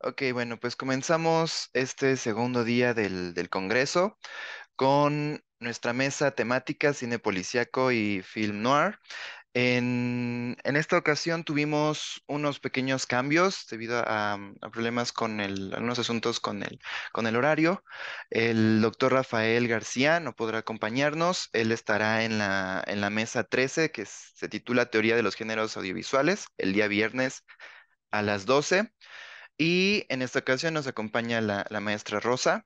Ok, bueno, pues comenzamos este segundo día del Congreso con nuestra mesa temática cine policíaco y film noir. En esta ocasión tuvimos unos pequeños cambios debido a problemas algunos asuntos con el horario. El doctor Rafael García no podrá acompañarnos. Él estará en la mesa 13, se titula Teoría de los Géneros Audiovisuales, el día viernes a las 12. Y en esta ocasión nos acompaña la maestra Rosa,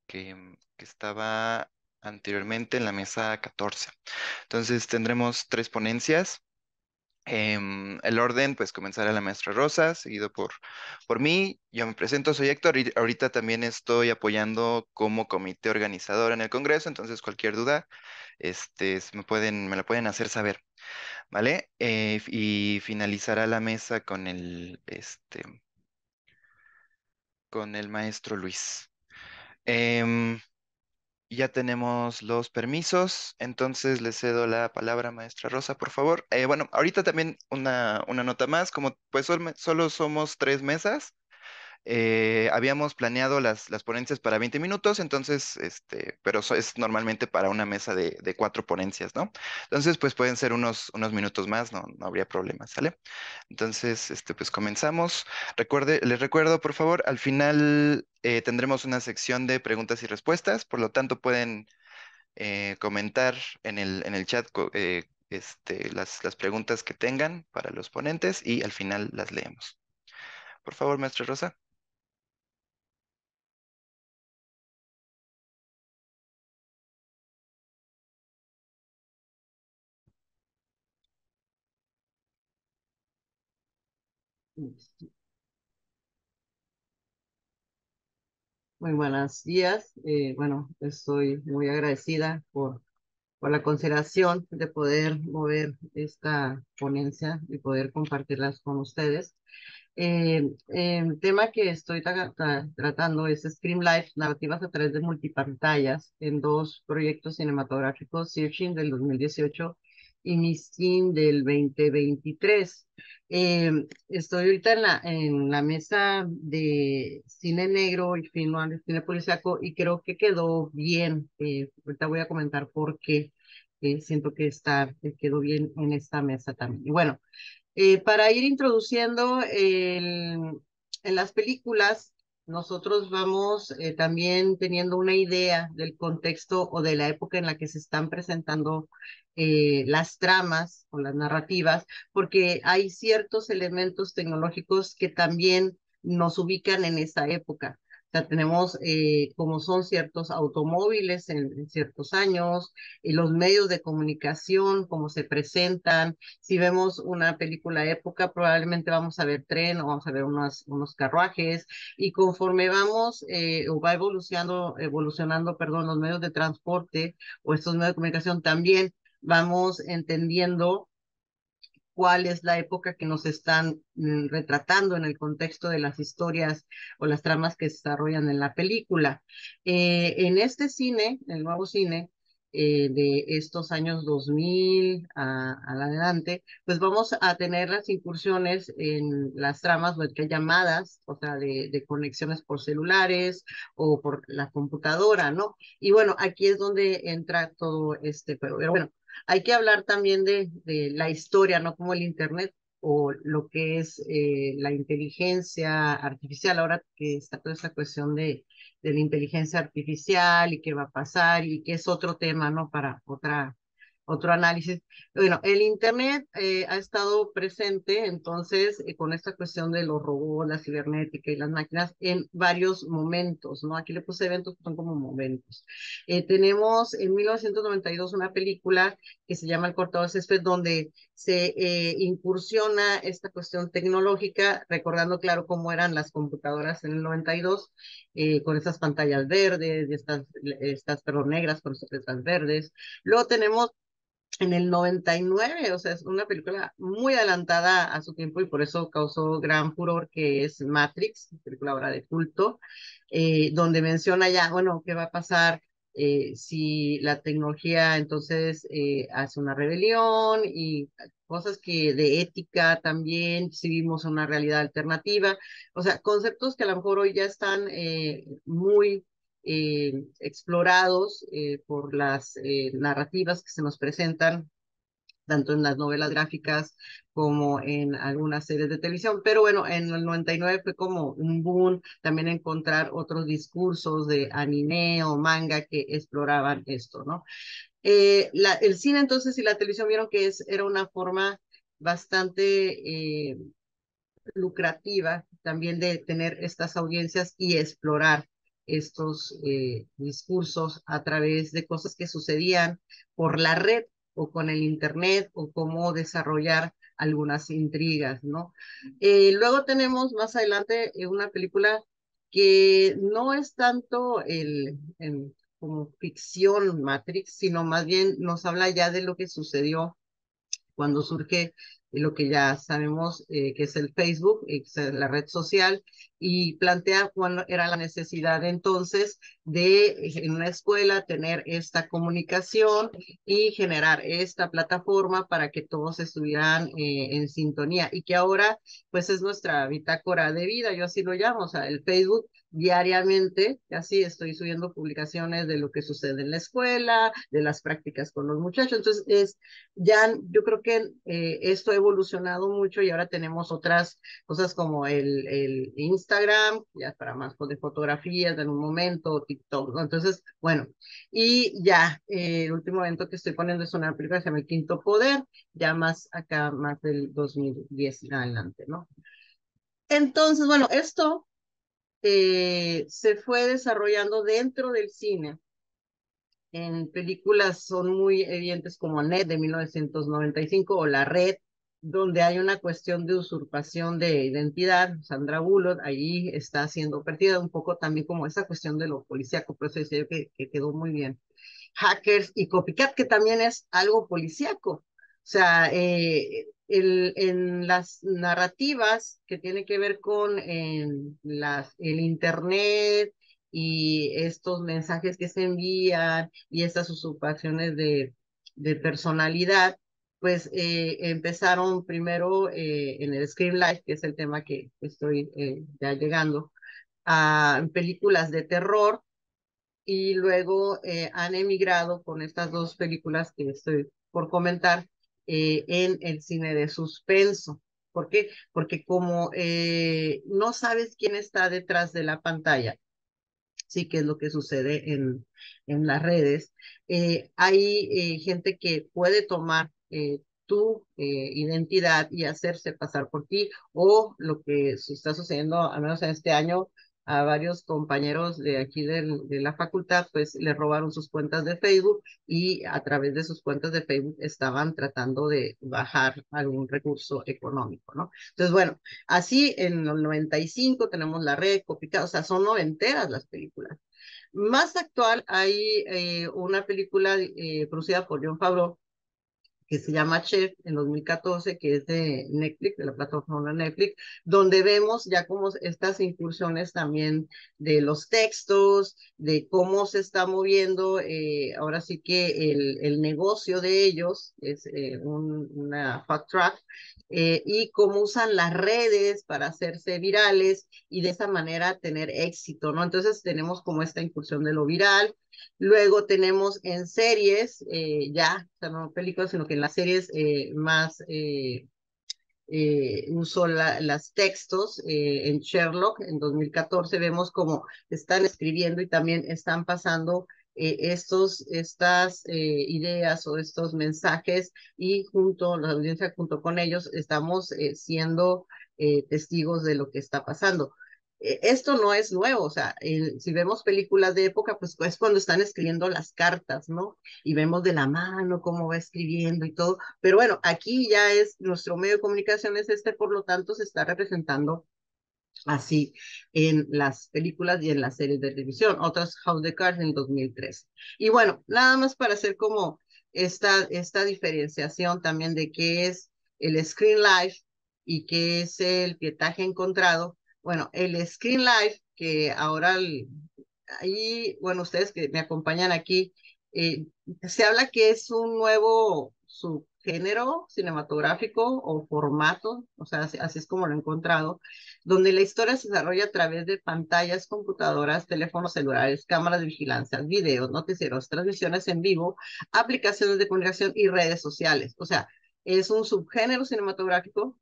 que estaba anteriormente en la mesa 14. Entonces tendremos tres ponencias. El orden, pues comenzará la maestra Rosa, seguido por mí. Yo me presento, soy Héctor y ahorita también estoy apoyando como comité organizador en el Congreso, entonces cualquier duda, me la pueden hacer saber, ¿vale? Y finalizará la mesa con el maestro Luis. Em, ya tenemos los permisos, entonces le cedo la palabra a maestra Rosa, por favor. Bueno, ahorita también una nota más, como pues solo somos tres mesas. Habíamos planeado las ponencias para 20 minutos, entonces, pero es normalmente para una mesa de cuatro ponencias, ¿no? Entonces, pues pueden ser unos minutos más, no habría problema, ¿sale? Entonces, pues comenzamos. Les recuerdo, por favor, al final tendremos una sección de preguntas y respuestas, por lo tanto pueden comentar en el chat las preguntas que tengan para los ponentes y al final las leemos. Por favor, maestra Rosa. Muy buenos días. Bueno, estoy muy agradecida por la consideración de poder mover esta ponencia y poder compartirlas con ustedes. El tema que estoy tratando es Scream Life, narrativas a través de multipantallas en dos proyectos cinematográficos, Searching del 2018 y Miskin del 2023. Eh, Estoy ahorita en la mesa de cine negro y film noir, cine policíaco, y creo que quedó bien. Ahorita voy a comentar por qué siento que quedó bien en esta mesa también. Y bueno, para ir introduciendo en las películas, nosotros vamos también teniendo una idea del contexto o de la época en la que se están presentando las tramas o las narrativas, porque hay ciertos elementos tecnológicos que también nos ubican en esa época. O sea, tenemos como son ciertos automóviles en ciertos años, y los medios de comunicación, cómo se presentan. Si vemos una película época, probablemente vamos a ver tren o vamos a ver unos carruajes, y conforme vamos o va evolucionando, perdón, los medios de transporte o estos medios de comunicación también vamos entendiendo cuál es la época que nos están retratando en el contexto de las historias o las tramas que se desarrollan en la película. En este cine, el nuevo cine, de estos años 2000 al adelante, pues vamos a tener las incursiones en las tramas web que llamadas, o sea, de conexiones por celulares o por la computadora, ¿no? Y bueno, aquí es donde entra todo pero bueno, hay que hablar también de la historia, no como el Internet o lo que es la inteligencia artificial, ahora que está toda esta cuestión de la inteligencia artificial y qué va a pasar y que es otro tema, ¿no? Para otro análisis. Bueno, el Internet ha estado presente entonces con esta cuestión de los robots, la cibernética y las máquinas en varios momentos, ¿no? Aquí le puse eventos que son como momentos. Tenemos en 1992 una película que se llama El cortador de césped, donde se incursiona esta cuestión tecnológica, recordando claro cómo eran las computadoras en el 92, con estas pantallas verdes, y perdón, negras con estas letras verdes. Luego tenemos en el 99, o sea, es una película muy adelantada a su tiempo y por eso causó gran furor, que es Matrix, película ahora de culto, donde menciona ya, bueno, qué va a pasar si la tecnología entonces hace una rebelión y cosas que de ética también, si vimos una realidad alternativa, o sea, conceptos que a lo mejor hoy ya están muy explorados por las narrativas que se nos presentan tanto en las novelas gráficas como en algunas series de televisión. Pero bueno, en el 99 fue como un boom también encontrar otros discursos de anime o manga que exploraban esto, ¿no? El cine entonces y la televisión vieron que era una forma bastante lucrativa también de tener estas audiencias y explorar estos discursos a través de cosas que sucedían por la red o con el internet o cómo desarrollar algunas intrigas, ¿no? Luego tenemos más adelante una película que no es tanto como ficción Matrix, sino más bien nos habla ya de lo que sucedió cuando surge lo que ya sabemos que es el Facebook, que es la red social, y plantea cuándo era la necesidad entonces de en una escuela tener esta comunicación y generar esta plataforma para que todos estuvieran en sintonía y que ahora pues es nuestra bitácora de vida, yo así lo llamo, o sea, el Facebook diariamente, así estoy subiendo publicaciones de lo que sucede en la escuela, de las prácticas con los muchachos, entonces ya yo creo que esto ha evolucionado mucho y ahora tenemos otras cosas como el Instagram, ya para más de fotografías en un momento, TikTok, ¿no? Entonces, bueno, y ya el último evento que estoy poniendo es una película que se llama El Quinto Poder, ya más acá, más del 2010 en adelante, ¿no? Entonces, bueno, esto se fue desarrollando dentro del cine en películas son muy evidentes como Net de 1995 o La Red, donde hay una cuestión de usurpación de identidad. Sandra Bullock allí está siendo perdida un poco también como esa cuestión de lo policíaco, por eso decía yo que quedó muy bien. Hackers y Copycat, que también es algo policíaco. O sea, en las narrativas que tiene que ver con el Internet y estos mensajes que se envían y estas usurpaciones de personalidad, pues empezaron primero en el Screen Life, que es el tema que estoy ya llegando, a películas de terror y luego han emigrado con estas dos películas que estoy por comentar en el cine de suspenso. ¿Por qué? Porque como no sabes quién está detrás de la pantalla, sí que es lo que sucede en las redes, hay gente que puede tomar tu identidad y hacerse pasar por ti, o lo que está sucediendo, al menos en este año, a varios compañeros de aquí de la facultad, pues le robaron sus cuentas de Facebook y a través de sus cuentas de Facebook estaban tratando de bajar algún recurso económico, ¿no? Entonces, bueno, así en el 95 tenemos La Red, Copycat, o sea, son noventeras las películas. Más actual hay una película producida por Jon Favreau que se llama Chef en 2014, que es de Netflix, de la plataforma Netflix, donde vemos ya como estas incursiones también de los textos, de cómo se está moviendo, ahora sí que el negocio de ellos es una fat track, y cómo usan las redes para hacerse virales y de esa manera tener éxito, ¿no? Entonces tenemos como esta incursión de lo viral. Luego tenemos en series, ya, o sea, no películas, sino que en las series más usó las textos en Sherlock en 2014. Vemos cómo están escribiendo y también están pasando estas ideas o estos mensajes y la audiencia junto con ellos estamos siendo testigos de lo que está pasando. Esto no es nuevo, o sea, si vemos películas de época, pues es cuando están escribiendo las cartas, ¿no? Y vemos de la mano cómo va escribiendo y todo, pero bueno, aquí ya es nuestro medio de comunicación es este, por lo tanto se está representando así en las películas y en las series de televisión. Otras House of Cards en 2013. Y bueno, nada más para hacer como esta diferenciación también de qué es el Screen Life y qué es el pietaje encontrado. Bueno, el Screen Life, que ahora ahí, bueno, ustedes que me acompañan aquí, eh, se habla que es un nuevo subgénero cinematográfico o formato, o sea, así es como lo he encontrado, donde la historia se desarrolla a través de pantallas, computadoras, teléfonos celulares, cámaras de vigilancia, videos, noticieros, transmisiones en vivo, aplicaciones de comunicación y redes sociales. O sea, es un subgénero cinematográfico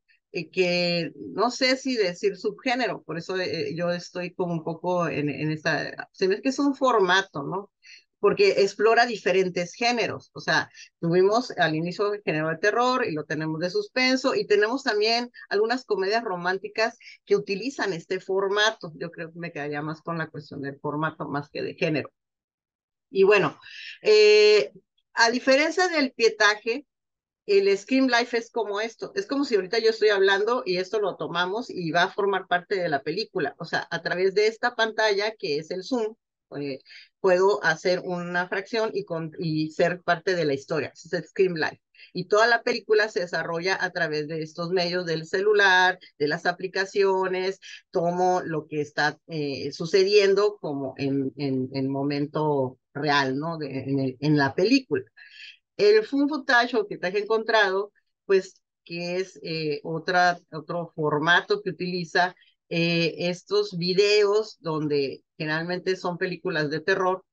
que no sé si decir subgénero, por eso yo estoy como un poco en esta, se ve que es un formato, ¿no? Porque explora diferentes géneros, o sea, tuvimos al inicio el género de terror y lo tenemos de suspenso y tenemos también algunas comedias románticas que utilizan este formato, yo creo que me quedaría más con la cuestión del formato más que de género. Y bueno, eh, a diferencia del pietaje, el Scream Life es como esto, es como si ahorita yo estoy hablando y esto lo tomamos y va a formar parte de la película. O sea, a través de esta pantalla que es el Zoom, eh, puedo hacer una fracción y ser parte de la historia. Ese es el Scream Life. Y toda la película se desarrolla a través de estos medios del celular, de las aplicaciones, tomo lo que está sucediendo como en momento real, ¿no? En la película. El fun footage o que te has encontrado, pues que es otro formato que utiliza estos videos donde generalmente son películas de terror,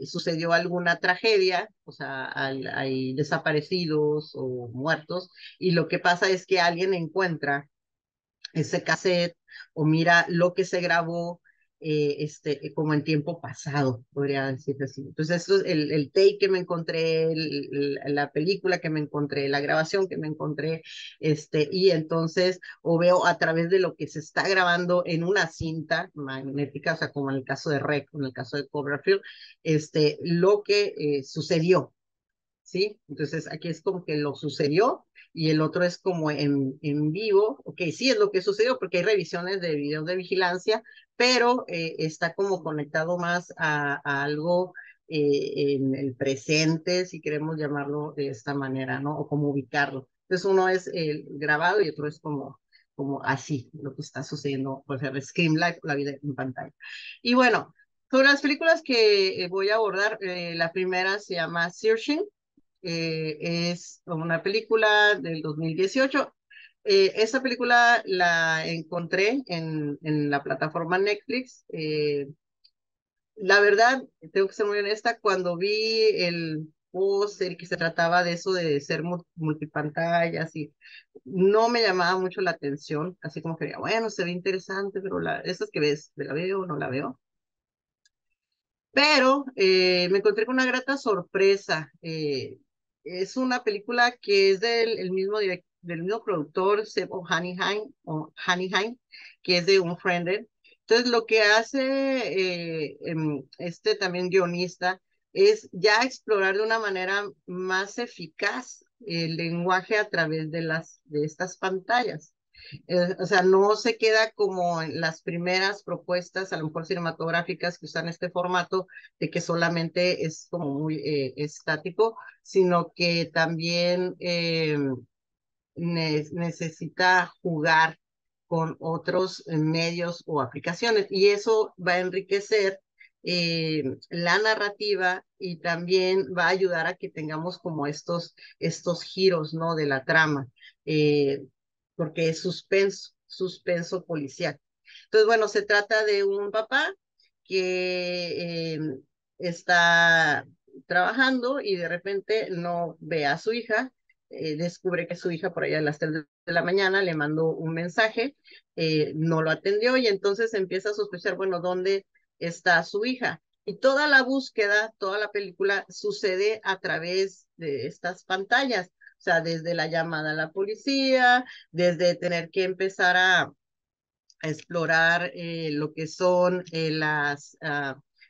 sucedió alguna tragedia, o sea, hay desaparecidos o muertos, y lo que pasa es que alguien encuentra ese cassette o mira lo que se grabó como en tiempo pasado, podría decirse así. Entonces, esto es el take que me encontré, la película que me encontré, la grabación que me encontré, y entonces, o veo a través de lo que se está grabando en una cinta magnética, o sea, como en el caso de Rec, en el caso de Cloverfield, lo que sucedió. ¿Sí? Entonces aquí es como que lo sucedió y el otro es como en vivo, ok, sí es lo que sucedió porque hay revisiones de videos de vigilancia, pero está como conectado más a algo en el presente, si queremos llamarlo de esta manera, ¿no? O como ubicarlo. Entonces uno es el grabado y otro es como así, lo que está sucediendo, por ejemplo, Scream Live, la vida en pantalla. Y bueno, sobre las películas que voy a abordar, la primera se llama Searching, es una película del 2018. Esa película la encontré en la plataforma Netflix. La verdad, tengo que ser muy honesta, cuando vi el póster que se trataba de eso de ser multipantallas y no me llamaba mucho la atención, así como que, bueno, se ve interesante, pero esas que ves, ¿la veo o no la veo? Pero me encontré con una grata sorpresa. Es una película que es del mismo productor, Seb Hanigheim, que es de Unfriended. Entonces, lo que hace este también guionista es ya explorar de una manera más eficaz el lenguaje a través de estas pantallas. O sea, no se queda como en las primeras propuestas, a lo mejor cinematográficas que usan este formato, de que solamente es como muy estático, sino que también necesita jugar con otros medios o aplicaciones. Y eso va a enriquecer la narrativa y también va a ayudar a que tengamos como estos giros, ¿no? De la trama. Eh, Porque es suspenso policial. Entonces, bueno, se trata de un papá que está trabajando y de repente no ve a su hija, descubre que su hija por allá a las 3 de la mañana le mandó un mensaje, no lo atendió y entonces empieza a sospechar, bueno, ¿dónde está su hija? Y toda la búsqueda, toda la película sucede a través de estas pantallas, o sea, desde la llamada a la policía, desde tener que empezar a explorar lo que son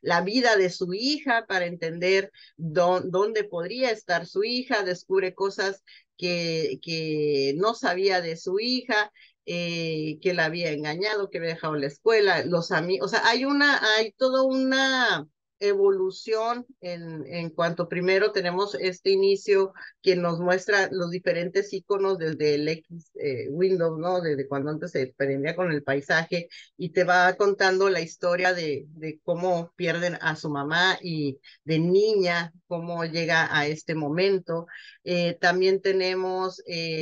la vida de su hija para entender dónde podría estar su hija, descubre cosas que no sabía de su hija, que la había engañado, que había dejado la escuela, los amigos, o sea, hay toda una evolución en cuanto primero tenemos este inicio que nos muestra los diferentes iconos desde el X Windows, ¿no? Desde cuando antes se prendía con el paisaje y te va contando la historia de cómo pierden a su mamá y de niña, cómo llega a este momento. También tenemos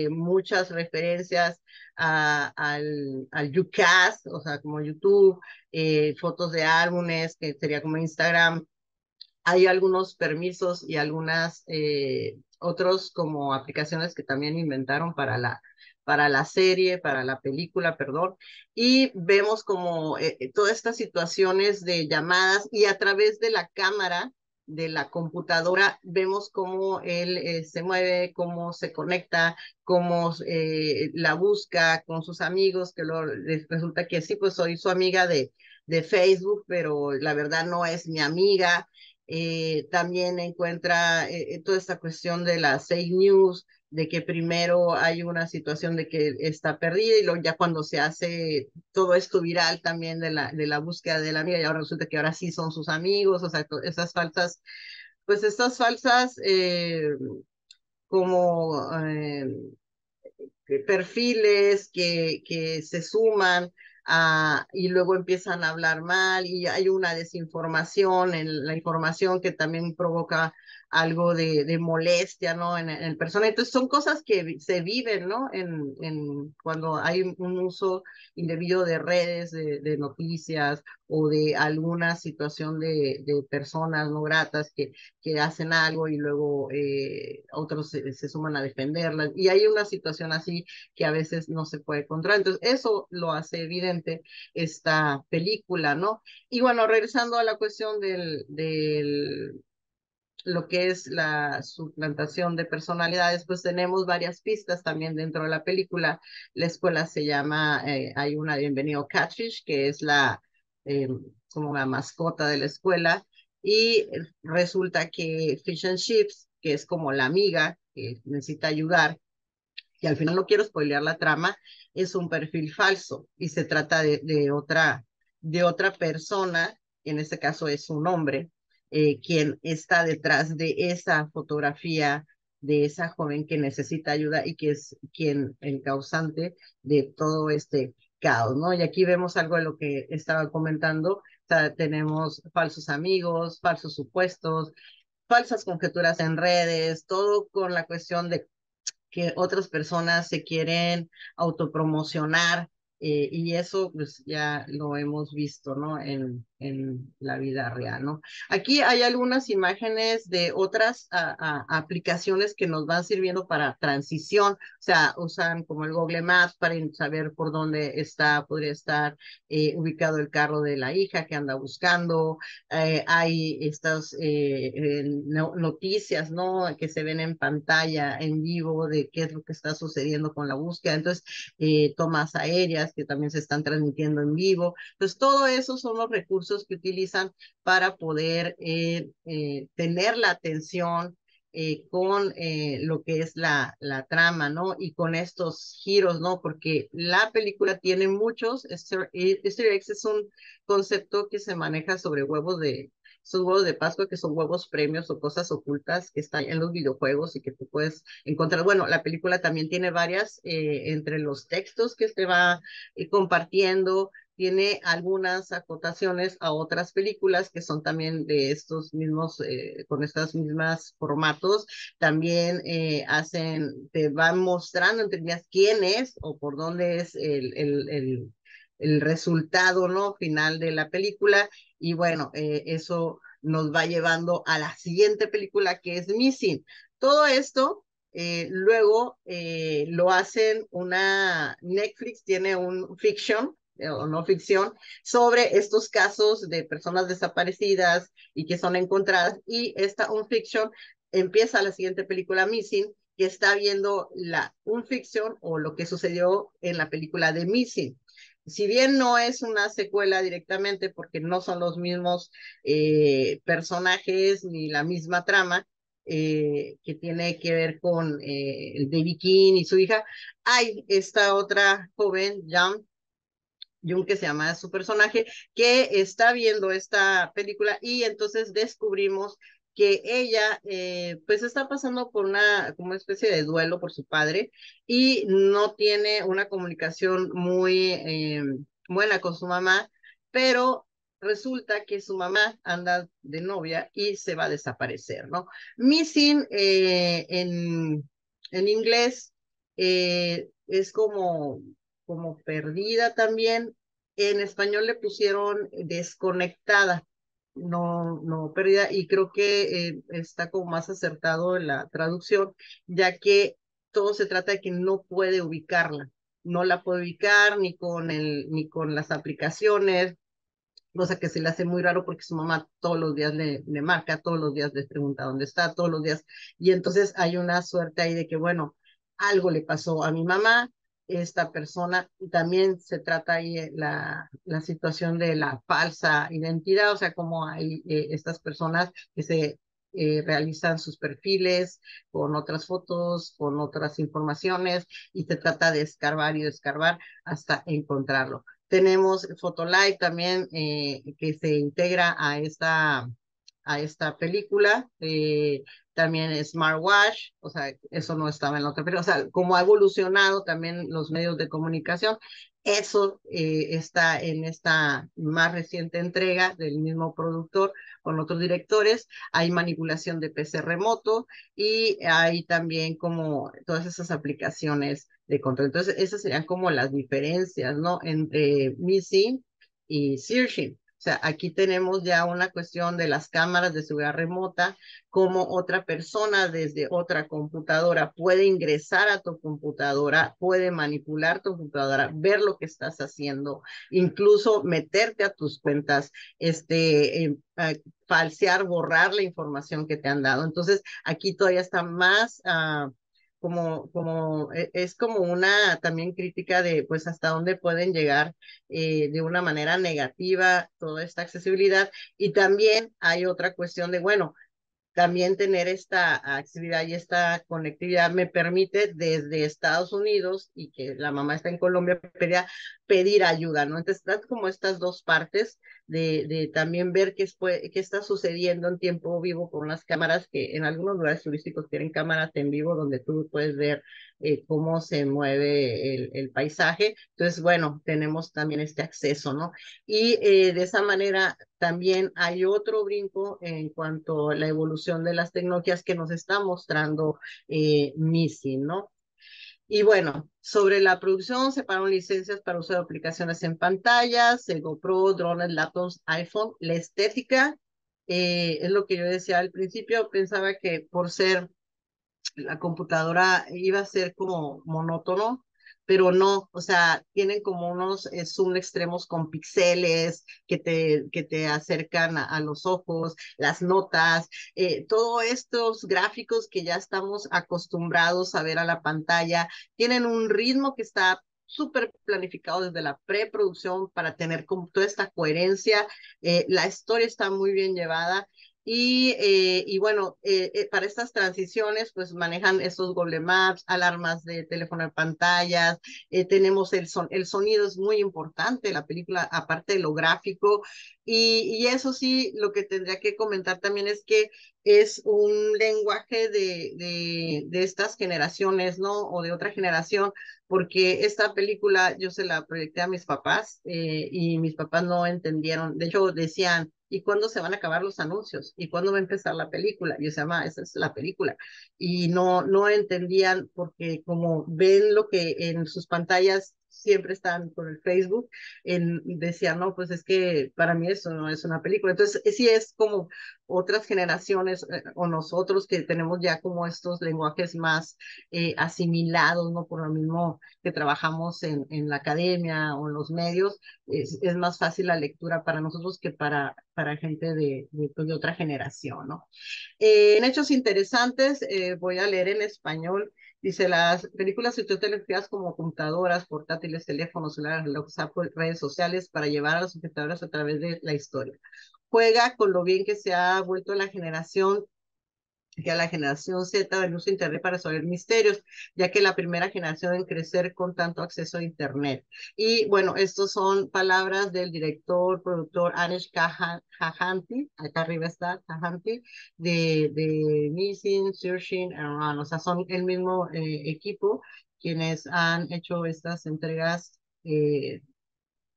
muchas referencias al UCAS, o sea, como YouTube, fotos de álbumes, que sería como Instagram. Hay algunos permisos y algunas otros como aplicaciones que también inventaron para la serie, para la película, perdón, y vemos como todas estas situaciones de llamadas y a través de la cámara de la computadora vemos cómo él se mueve, cómo se conecta, cómo la busca con sus amigos, que resulta que sí, pues soy su amiga de Facebook, pero la verdad no es mi amiga. También encuentra toda esta cuestión de las fake news, de que primero hay una situación de que está perdida y luego ya cuando se hace todo esto viral también de la búsqueda de la amiga y ahora resulta que ahora sí son sus amigos, o sea, esas falsas, pues estas falsas como perfiles que se suman y luego empiezan a hablar mal y hay una desinformación en la información que también provoca algo de molestia, ¿no? En el persona. Entonces son cosas que se viven, ¿no? Cuando hay un uso indebido de redes, de noticias o de alguna situación de personas no gratas que hacen algo y luego otros se suman a defenderlas. Y hay una situación así que a veces no se puede controlar. Entonces, eso lo hace evidente esta película, ¿no? Y bueno, regresando a la cuestión del lo que es la suplantación de personalidades, pues tenemos varias pistas también dentro de la película. La escuela se llama, hay una de Bienvenido Catfish, que es eh, como la mascota de la escuela, y resulta que Fish and Chips, que es como la amiga que necesita ayudar, y al final no quiero spoilear la trama, es un perfil falso y se trata de otra persona, en este caso es un hombre, quien está detrás de esa fotografía de esa joven que necesita ayuda y que es quien el causante de todo este caos, ¿no? Y aquí vemos algo de lo que estaba comentando, o sea, tenemos falsos amigos, falsos supuestos, falsas conjeturas en redes, todo con la cuestión de que otras personas se quieren autopromocionar y eso pues ya lo hemos visto, ¿no? En la vida real, ¿no? Aquí hay algunas imágenes de otras aplicaciones que nos van sirviendo para transición, o sea, usan como el Google Maps para saber por dónde podría estar ubicado el carro de la hija que anda buscando, hay estas noticias, ¿no? Que se ven en pantalla, en vivo, de qué es lo que está sucediendo con la búsqueda. Entonces, tomas aéreas que también se están transmitiendo en vivo. Entonces, todo eso son los recursos que utilizan para poder tener la atención con lo que es la trama, ¿no? Y con estos giros, ¿no? Porque la película tiene muchos Easter eggs, es un concepto que se maneja sobre esos huevos de Pascua que son huevos premios o cosas ocultas que están en los videojuegos y que tú puedes encontrar. Bueno, la película también tiene varias entre los textos que se va compartiendo, tiene algunas acotaciones a otras películas que son también de estos mismos, con estas mismas formatos, también te van mostrando, entendías quién es o por dónde es el resultado, ¿no? Final de la película. Y bueno, eso nos va llevando a la siguiente película que es Missing. Todo esto luego lo hacen Netflix tiene un fiction o no ficción sobre estos casos de personas desaparecidas y que son encontradas y esta un fiction empieza la siguiente película Missing que está viendo un fiction o lo que sucedió en la película de Missing. Si bien no es una secuela directamente porque no son los mismos personajes ni la misma trama, que tiene que ver con el David King y su hija, hay esta otra joven, Jan, Jung, que se llama su personaje, que está viendo esta película y entonces descubrimos que ella pues está pasando por una como especie de duelo por su padre y no tiene una comunicación muy buena con su mamá, pero resulta que su mamá anda de novia y se va a desaparecer, ¿no? Missing en inglés es como perdida también. En español le pusieron desconectada, no perdida, y creo que está como más acertado en la traducción, ya que todo se trata de que no puede ubicarla, no la puede ubicar ni con las aplicaciones, cosa que se le hace muy raro porque su mamá todos los días le marca, todos los días le pregunta dónde está, todos los días, y entonces hay una suerte ahí de que, bueno, algo le pasó a mi mamá, esta persona, y también se trata ahí la situación de la falsa identidad, o sea, como hay estas personas que se realizan sus perfiles con otras fotos, con otras informaciones, y se trata de escarbar y de escarbar hasta encontrarlo. Tenemos Photolive también, que se integra a esta película. También Smartwatch, o sea, eso no estaba en la otra película. O sea, como ha evolucionado también los medios de comunicación, eso está en esta más reciente entrega del mismo productor con otros directores. Hay manipulación de PC remoto y hay también como todas esas aplicaciones de control. Entonces, esas serían como las diferencias, ¿no? Entre Missing y Searching. O sea, aquí tenemos ya una cuestión de las cámaras de seguridad remota, como otra persona desde otra computadora puede ingresar a tu computadora, puede manipular tu computadora, ver lo que estás haciendo, incluso meterte a tus cuentas, falsear, borrar la información que te han dado. Entonces, aquí todavía está más es como una también crítica de pues hasta dónde pueden llegar de una manera negativa toda esta accesibilidad. Y también hay otra cuestión de, bueno, también tener esta accesibilidad y esta conectividad me permite desde Estados Unidos y que la mamá está en Colombia pedir ayuda, ¿no? Entonces, están como estas dos partes de también ver qué está sucediendo en tiempo vivo con las cámaras, que en algunos lugares turísticos tienen cámaras en vivo donde tú puedes ver cómo se mueve el paisaje. Entonces, bueno, tenemos también este acceso, ¿no? Y de esa manera también hay otro brinco en cuanto a la evolución de las tecnologías que nos está mostrando Missing, ¿no? Y bueno, sobre la producción, separaron licencias para uso de aplicaciones en pantallas, el GoPro, drones, laptops, iPhone. La estética, es lo que yo decía al principio, pensaba que por ser la computadora iba a ser como monótono, pero no, o sea, tienen como unos zoom extremos con píxeles que te acercan a los ojos, las notas, todos estos gráficos que ya estamos acostumbrados a ver a la pantalla, tienen un ritmo que está súper planificado desde la preproducción para tener como toda esta coherencia. La historia está muy bien llevada y bueno, para estas transiciones, pues manejan estos Google Maps, alarmas de teléfono de pantallas, tenemos el sonido es muy importante, la película, aparte de lo gráfico, y eso sí, lo que tendría que comentar también es que es un lenguaje de estas generaciones, ¿no? O de otra generación, porque esta película yo se la proyecté a mis papás y mis papás no entendieron, de hecho decían, ¿y cuándo se van a acabar los anuncios? ¿Y cuándo va a empezar la película? Y yo decía, ma, esa es la película. Y no entendían porque como ven lo que en sus pantallas siempre están con el Facebook, decían, no, pues es que para mí eso no es una película. Entonces, sí es como otras generaciones o nosotros que tenemos ya como estos lenguajes más asimilados, ¿no? Por lo mismo que trabajamos en la academia o en los medios, es más fácil la lectura para nosotros que para gente pues, de otra generación, ¿no? En hechos interesantes, voy a leer en español. Dice, las películas se utilizan como computadoras, portátiles, teléfonos, celulares, relojes, Apple, redes sociales para llevar a los espectadores a través de la historia. Juega con lo bien que se ha vuelto la generación que a la generación Z del uso de Internet para resolver misterios, ya que la primera generación en crecer con tanto acceso a Internet. Y bueno, estos son palabras del director, productor Anish Kahanti, acá arriba está Kahanti, de Nissin, Searching and Run, o sea, son el mismo equipo quienes han hecho estas entregas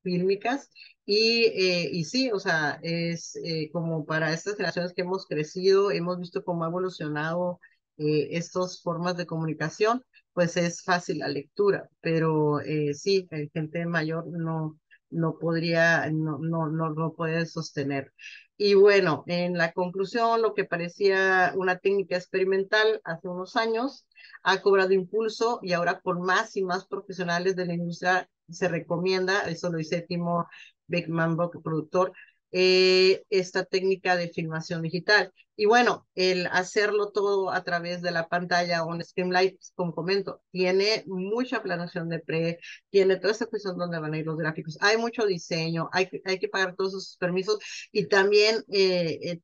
fílmicas y sí, o sea, es como para estas generaciones que hemos crecido, hemos visto cómo ha evolucionado estas formas de comunicación, pues es fácil la lectura, pero sí, gente mayor no podría, no puede sostener. Y bueno, en la conclusión, lo que parecía una técnica experimental hace unos años ha cobrado impulso y ahora con más y más profesionales de la industria se recomienda, eso lo dice Timo Beckman, productor, esta técnica de filmación digital. Y bueno, el hacerlo todo a través de la pantalla o un Streamlight, como comento, tiene mucha planeación de tiene toda esta cuestión donde van a ir los gráficos. Hay mucho diseño, hay que pagar todos esos permisos y también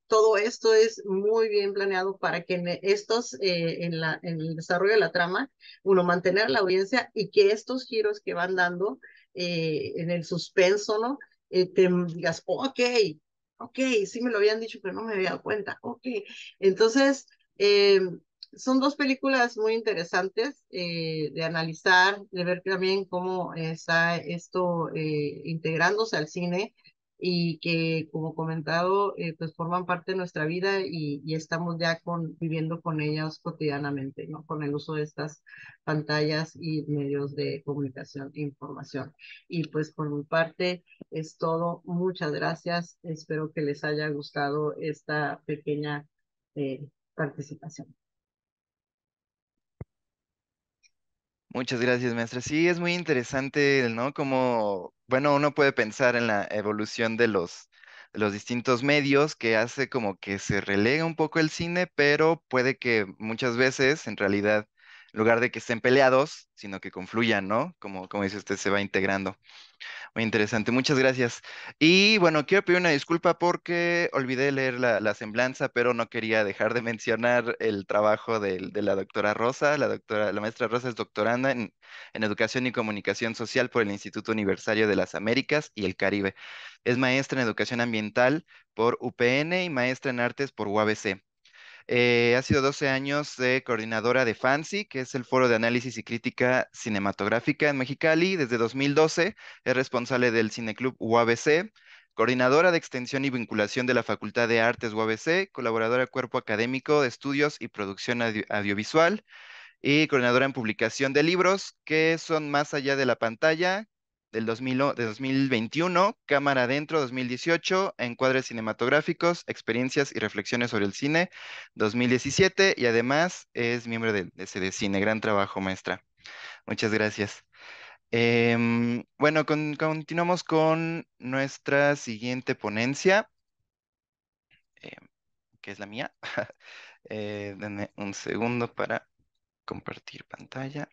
todo esto es muy bien planeado para que en el desarrollo de la trama, uno mantener la audiencia y que estos giros que van dando en el suspenso, ¿no? Te digas, ok, ok, sí me lo habían dicho, pero no me había dado cuenta, ok. Entonces, eh, son dos películas muy interesantes de analizar, de ver también cómo está esto integrándose al cine y que, como comentado, pues forman parte de nuestra vida y estamos ya viviendo con ellas cotidianamente, ¿no? Con el uso de estas pantallas y medios de comunicación e información. Y pues por mi parte es todo. Muchas gracias. Espero que les haya gustado esta pequeña participación. Muchas gracias, maestra. Sí, es muy interesante, ¿no? Como, bueno, uno puede pensar en la evolución de los distintos medios que hace como que se relega un poco el cine, pero puede que muchas veces, en realidad, en lugar de que estén peleados, sino que confluyan, ¿no? Como dice usted, se va integrando. Muy interesante, muchas gracias. Y bueno, quiero pedir una disculpa porque olvidé leer la semblanza, pero no quería dejar de mencionar el trabajo de la doctora Rosa. La maestra Rosa es doctoranda en Educación y Comunicación Social por el Instituto Universitario de las Américas y el Caribe. Es maestra en Educación Ambiental por UPN y maestra en Artes por UABC. Ha sido 12 años de coordinadora de FANCI, que es el Foro de Análisis y Crítica Cinematográfica en Mexicali. Desde 2012 es responsable del Cineclub UABC, coordinadora de Extensión y Vinculación de la Facultad de Artes UABC, colaboradora del Cuerpo Académico de Estudios y Producción Audiovisual y coordinadora en publicación de libros que son Más allá de la pantalla de 2021, Cámara Adentro 2018, Encuadres cinematográficos, experiencias y reflexiones sobre el cine 2017 y además es miembro de CD Cine. Gran trabajo, maestra. Muchas gracias. Bueno, continuamos con nuestra siguiente ponencia, em, que es la mía. Denme un segundo para compartir pantalla.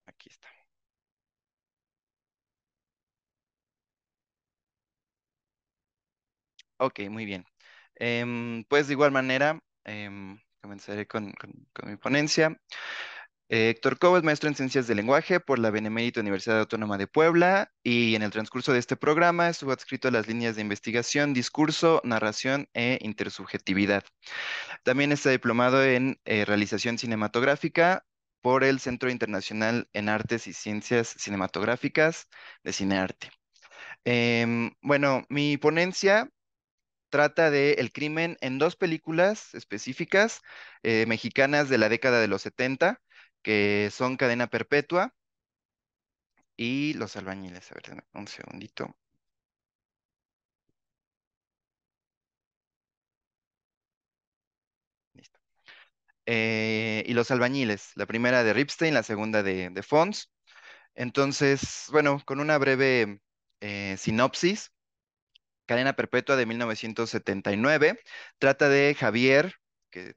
Aquí está. Ok, muy bien. Pues de igual manera, comenzaré con mi ponencia. Héctor Cobo es maestro en Ciencias del Lenguaje por la Benemérita Universidad Autónoma de Puebla y en el transcurso de este programa estuvo adscrito a las líneas de investigación, discurso, narración e intersubjetividad. También está diplomado en realización cinematográfica por el Centro Internacional en Artes y Ciencias Cinematográficas de Cinearte. Bueno, mi ponencia trata de el crimen en dos películas específicas mexicanas de la década de los 70, que son Cadena Perpetua y Los Albañiles. A ver, dame un segundito. Listo. Y Los Albañiles, la primera de Ripstein, la segunda de Fons. Entonces, bueno, con una breve sinopsis. Cadena Perpetua de 1979. Trata de Javier, que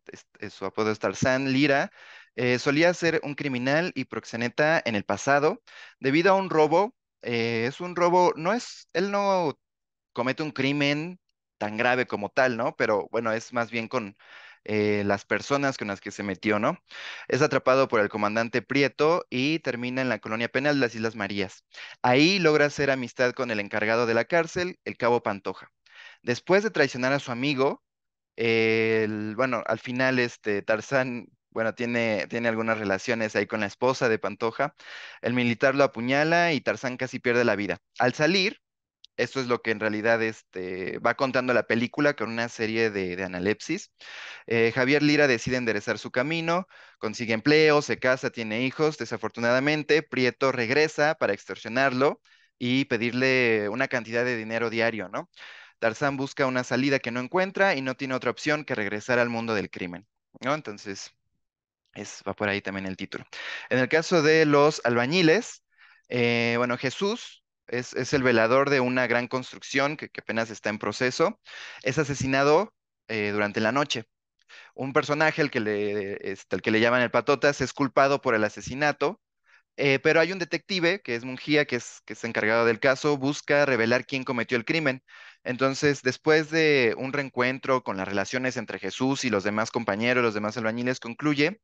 su apodo es Tarzán Lira. Solía ser un criminal y proxeneta en el pasado. Debido a un robo, Es un robo, él no comete un crimen tan grave como tal, ¿no? Pero bueno, es más bien con las personas con las que se metió, ¿no? Es atrapado por el comandante Prieto y termina en la colonia penal de las Islas Marías. Ahí logra hacer amistad con el encargado de la cárcel, el cabo Pantoja. Después de traicionar a su amigo, bueno, al final Tarzán, bueno, tiene algunas relaciones ahí con la esposa de Pantoja. El militar lo apuñala y Tarzán casi pierde la vida. Al salir, esto es lo que en realidad va contando la película con una serie de analepsis. Javier Lira decide enderezar su camino, consigue empleo, se casa, tiene hijos. Desafortunadamente, Prieto regresa para extorsionarlo y pedirle una cantidad de dinero diario, ¿no? Tarzán busca una salida que no encuentra y no tiene otra opción que regresar al mundo del crimen, ¿no? Entonces, va por ahí también el título. En el caso de los albañiles, bueno, Jesús es el velador de una gran construcción que apenas está en proceso. Es asesinado durante la noche. Un personaje, al que le llaman el Patotas, es culpado por el asesinato, pero hay un detective, que es Mungía, que es encargado del caso, busca revelar quién cometió el crimen. Entonces, después de un reencuentro con las relaciones entre Jesús y los demás compañeros, los demás albañiles, concluye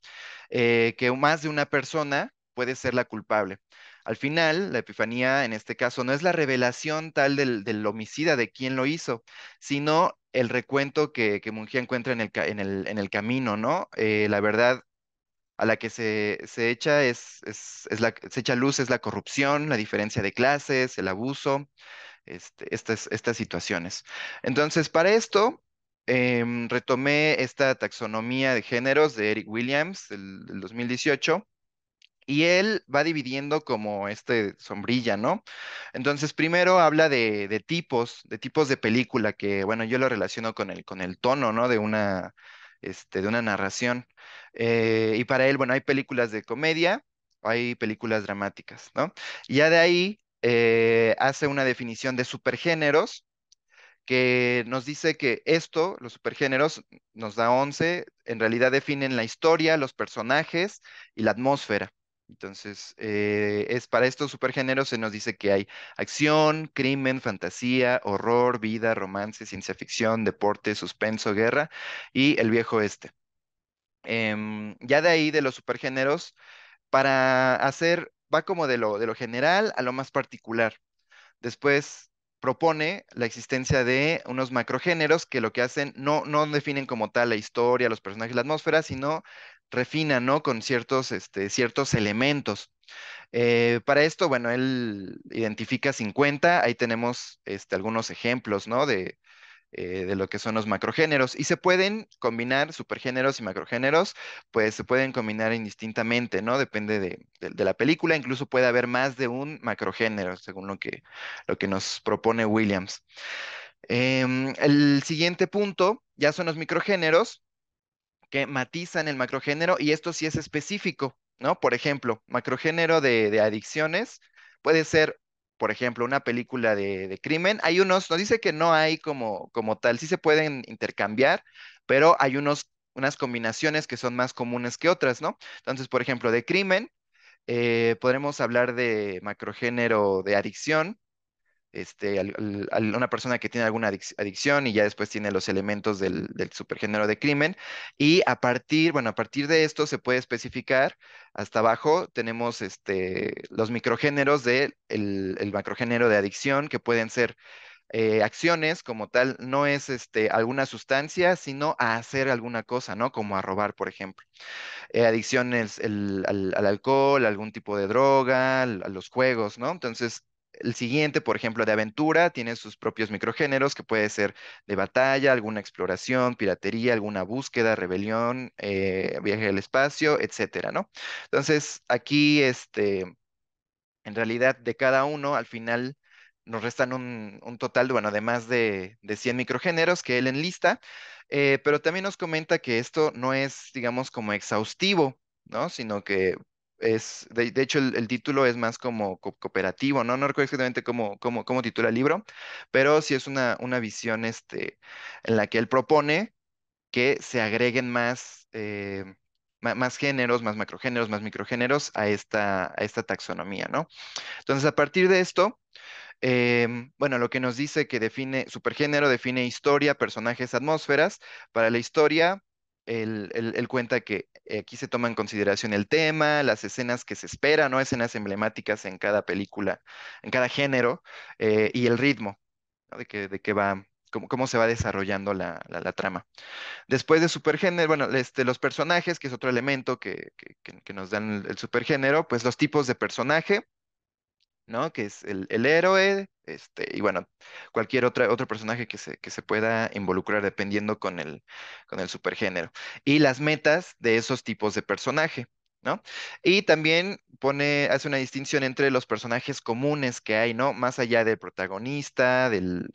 que más de una persona puede ser la culpable. Al final, la epifanía en este caso no es la revelación tal del homicida, de quién lo hizo, sino el recuento que Mungia encuentra en el camino, ¿no? La verdad a la que se echa se echa luz es la corrupción, la diferencia de clases, el abuso, estas situaciones. Entonces, para esto, retomé esta taxonomía de géneros de Eric Williams del 2018. Y él va dividiendo como sombrilla, ¿no? Entonces, primero habla de tipos de película que, bueno, yo lo relaciono con el tono, ¿no? De una narración. Y para él, bueno, hay películas de comedia, hay películas dramáticas, ¿no? Y ya de ahí hace una definición de supergéneros que nos dice que los supergéneros, nos da 11, en realidad definen la historia, los personajes y la atmósfera. Entonces, para estos supergéneros se nos dice que hay acción, crimen, fantasía, horror, vida, romance, ciencia ficción, deporte, suspenso, guerra y el viejo oeste. Ya de ahí, de los supergéneros, va como de lo general a lo más particular. Después propone la existencia de unos macrogéneros que lo que hacen no definen como tal la historia, los personajes, la atmósfera, sino refinan, ¿no? Con ciertos elementos. Para esto, bueno, él identifica 50, ahí tenemos algunos ejemplos, ¿no? De lo que son los macrogéneros. Y se pueden combinar supergéneros y macrogéneros, pues se pueden combinar indistintamente, ¿no? Depende de la película, incluso puede haber más de un macrogénero, según lo que nos propone Williams. El siguiente punto ya son los microgéneros que matizan el macrogénero y esto sí es específico, ¿no? Por ejemplo, macrogénero de adicciones puede ser, por ejemplo, una película de crimen. Nos dice que no hay como tal, sí se pueden intercambiar, pero hay unas combinaciones que son más comunes que otras, ¿no? Entonces, por ejemplo, de crimen, podremos hablar de macrogénero de adicción, una persona que tiene alguna adicción y ya después tiene los elementos del supergénero de crimen. Y bueno, a partir de esto se puede especificar, hasta abajo tenemos los microgéneros del el macrogénero de adicción, que pueden ser acciones como tal, no es alguna sustancia, sino a hacer alguna cosa, ¿no? Como a robar, por ejemplo. Adicciones al alcohol, a algún tipo de droga, a los juegos, ¿no? Entonces, el siguiente, por ejemplo, de aventura, tiene sus propios microgéneros, que puede ser de batalla, alguna exploración, piratería, alguna búsqueda, rebelión, viaje al espacio, etcétera, ¿no? Entonces, aquí, en realidad, de cada uno, al final nos restan un total, bueno, de más de 100 microgéneros que él enlista, pero también nos comenta que esto no es, digamos, como exhaustivo, ¿no? Sino que de hecho, el título es más como cooperativo, ¿no? No recuerdo exactamente cómo titula el libro, pero sí es una visión, en la que él propone que se agreguen más géneros, más macrogéneros, más microgéneros a esta taxonomía, ¿no? Entonces, a partir de esto, bueno, lo que nos dice que define, supergénero define historia, personajes, atmósferas. Para la historia, él cuenta que aquí se toma en consideración el tema, las escenas que se esperan, ¿no? Escenas emblemáticas en cada película, en cada género, y el ritmo, ¿no? De qué va, cómo se va desarrollando la trama. Después de supergénero, bueno, los personajes, que es otro elemento que nos dan el supergénero, pues los tipos de personaje, ¿no? Que es el héroe, y bueno, cualquier otro personaje que se pueda involucrar dependiendo con el supergénero. Y las metas de esos tipos de personaje, ¿no? Y también hace una distinción entre los personajes comunes que hay, ¿no? Más allá del protagonista, del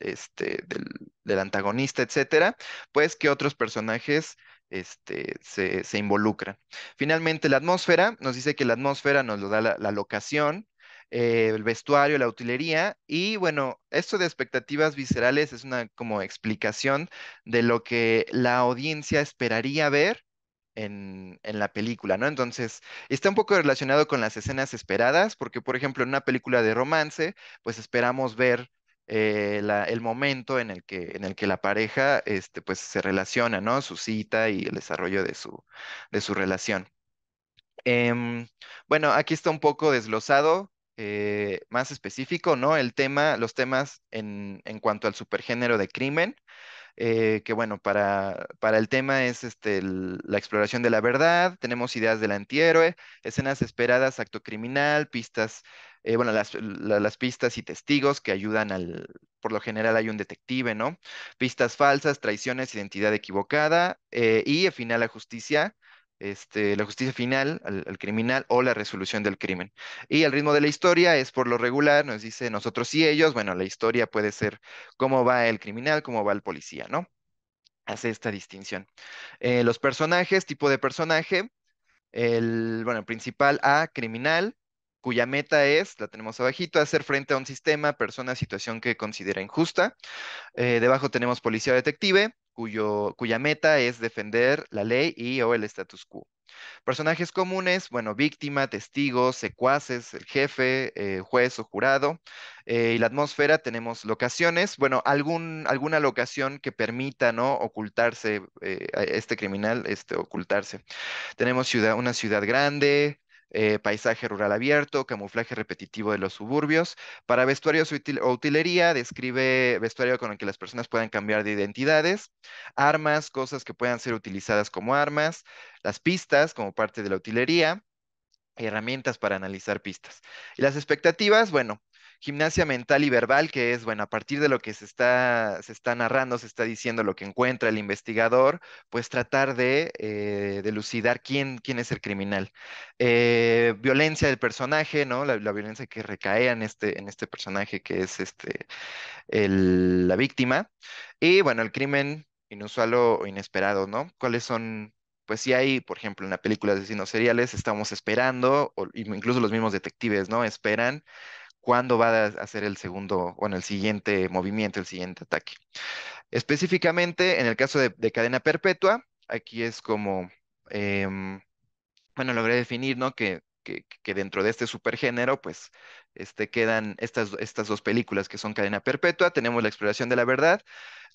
antagonista, etcétera, pues que otros personajes se involucran. Finalmente, la atmósfera nos dice que la atmósfera nos lo da la locación, el vestuario, la utilería y bueno, esto de expectativas viscerales es una como explicación de lo que la audiencia esperaría ver en la película, ¿no? Entonces, está un poco relacionado con las escenas esperadas, porque por ejemplo, en una película de romance, pues esperamos ver el momento en el que la pareja, pues se relaciona, ¿no? Su cita y el desarrollo de su relación. Em, bueno, aquí está un poco desglosado, más específico, ¿no? Los temas en cuanto al supergénero de crimen, que bueno, para el tema es la exploración de la verdad, tenemos ideas del antihéroe, escenas esperadas, acto criminal, pistas, bueno, las pistas y testigos que ayudan por lo general hay un detective, ¿no? Pistas falsas, traiciones, identidad equivocada, y al final la justicia final al criminal o la resolución del crimen. Y el ritmo de la historia es por lo regular, nos dice nosotros y ellos, bueno, la historia puede ser cómo va el criminal, cómo va el policía, ¿no? Hace esta distinción. Los personajes, tipo de personaje, bueno, el principal A, criminal, cuya meta es, la tenemos abajito, hacer frente a un sistema, persona, situación que considera injusta. Debajo tenemos policía o detective, cuya meta es defender la ley y o el status quo. Personajes comunes, bueno, víctima, testigos, secuaces, el jefe, juez o jurado. Y la atmósfera, tenemos locaciones, bueno, alguna locación que permita, ¿no? Ocultarse, a este criminal, ocultarse. Tenemos una ciudad grande, paisaje rural abierto, camuflaje repetitivo de los suburbios. Para vestuarios o utilería, describe vestuario con el que las personas puedan cambiar de identidades, armas, cosas que puedan ser utilizadas como armas, las pistas como parte de la utilería, herramientas para analizar pistas. Y las expectativas, bueno, gimnasia mental y verbal, que es, bueno, a partir de lo que se está narrando, se está diciendo lo que encuentra el investigador, pues tratar de delucidar quién es el criminal. Violencia del personaje, ¿no? La violencia que recae en este personaje que es la víctima. Y bueno, el crimen inusual o inesperado, ¿no? ¿Cuáles son? Pues si hay, por ejemplo, en la película de asesinos seriales, estamos esperando, o incluso los mismos detectives, ¿no? Esperan cuándo va a hacer el segundo, bueno, el siguiente movimiento, el siguiente ataque. Específicamente, en el caso de cadena perpetua, aquí es como, em, bueno, logré definir, ¿no? Que dentro de este supergénero, pues, quedan estas dos películas que son cadena perpetua. Tenemos la exploración de la verdad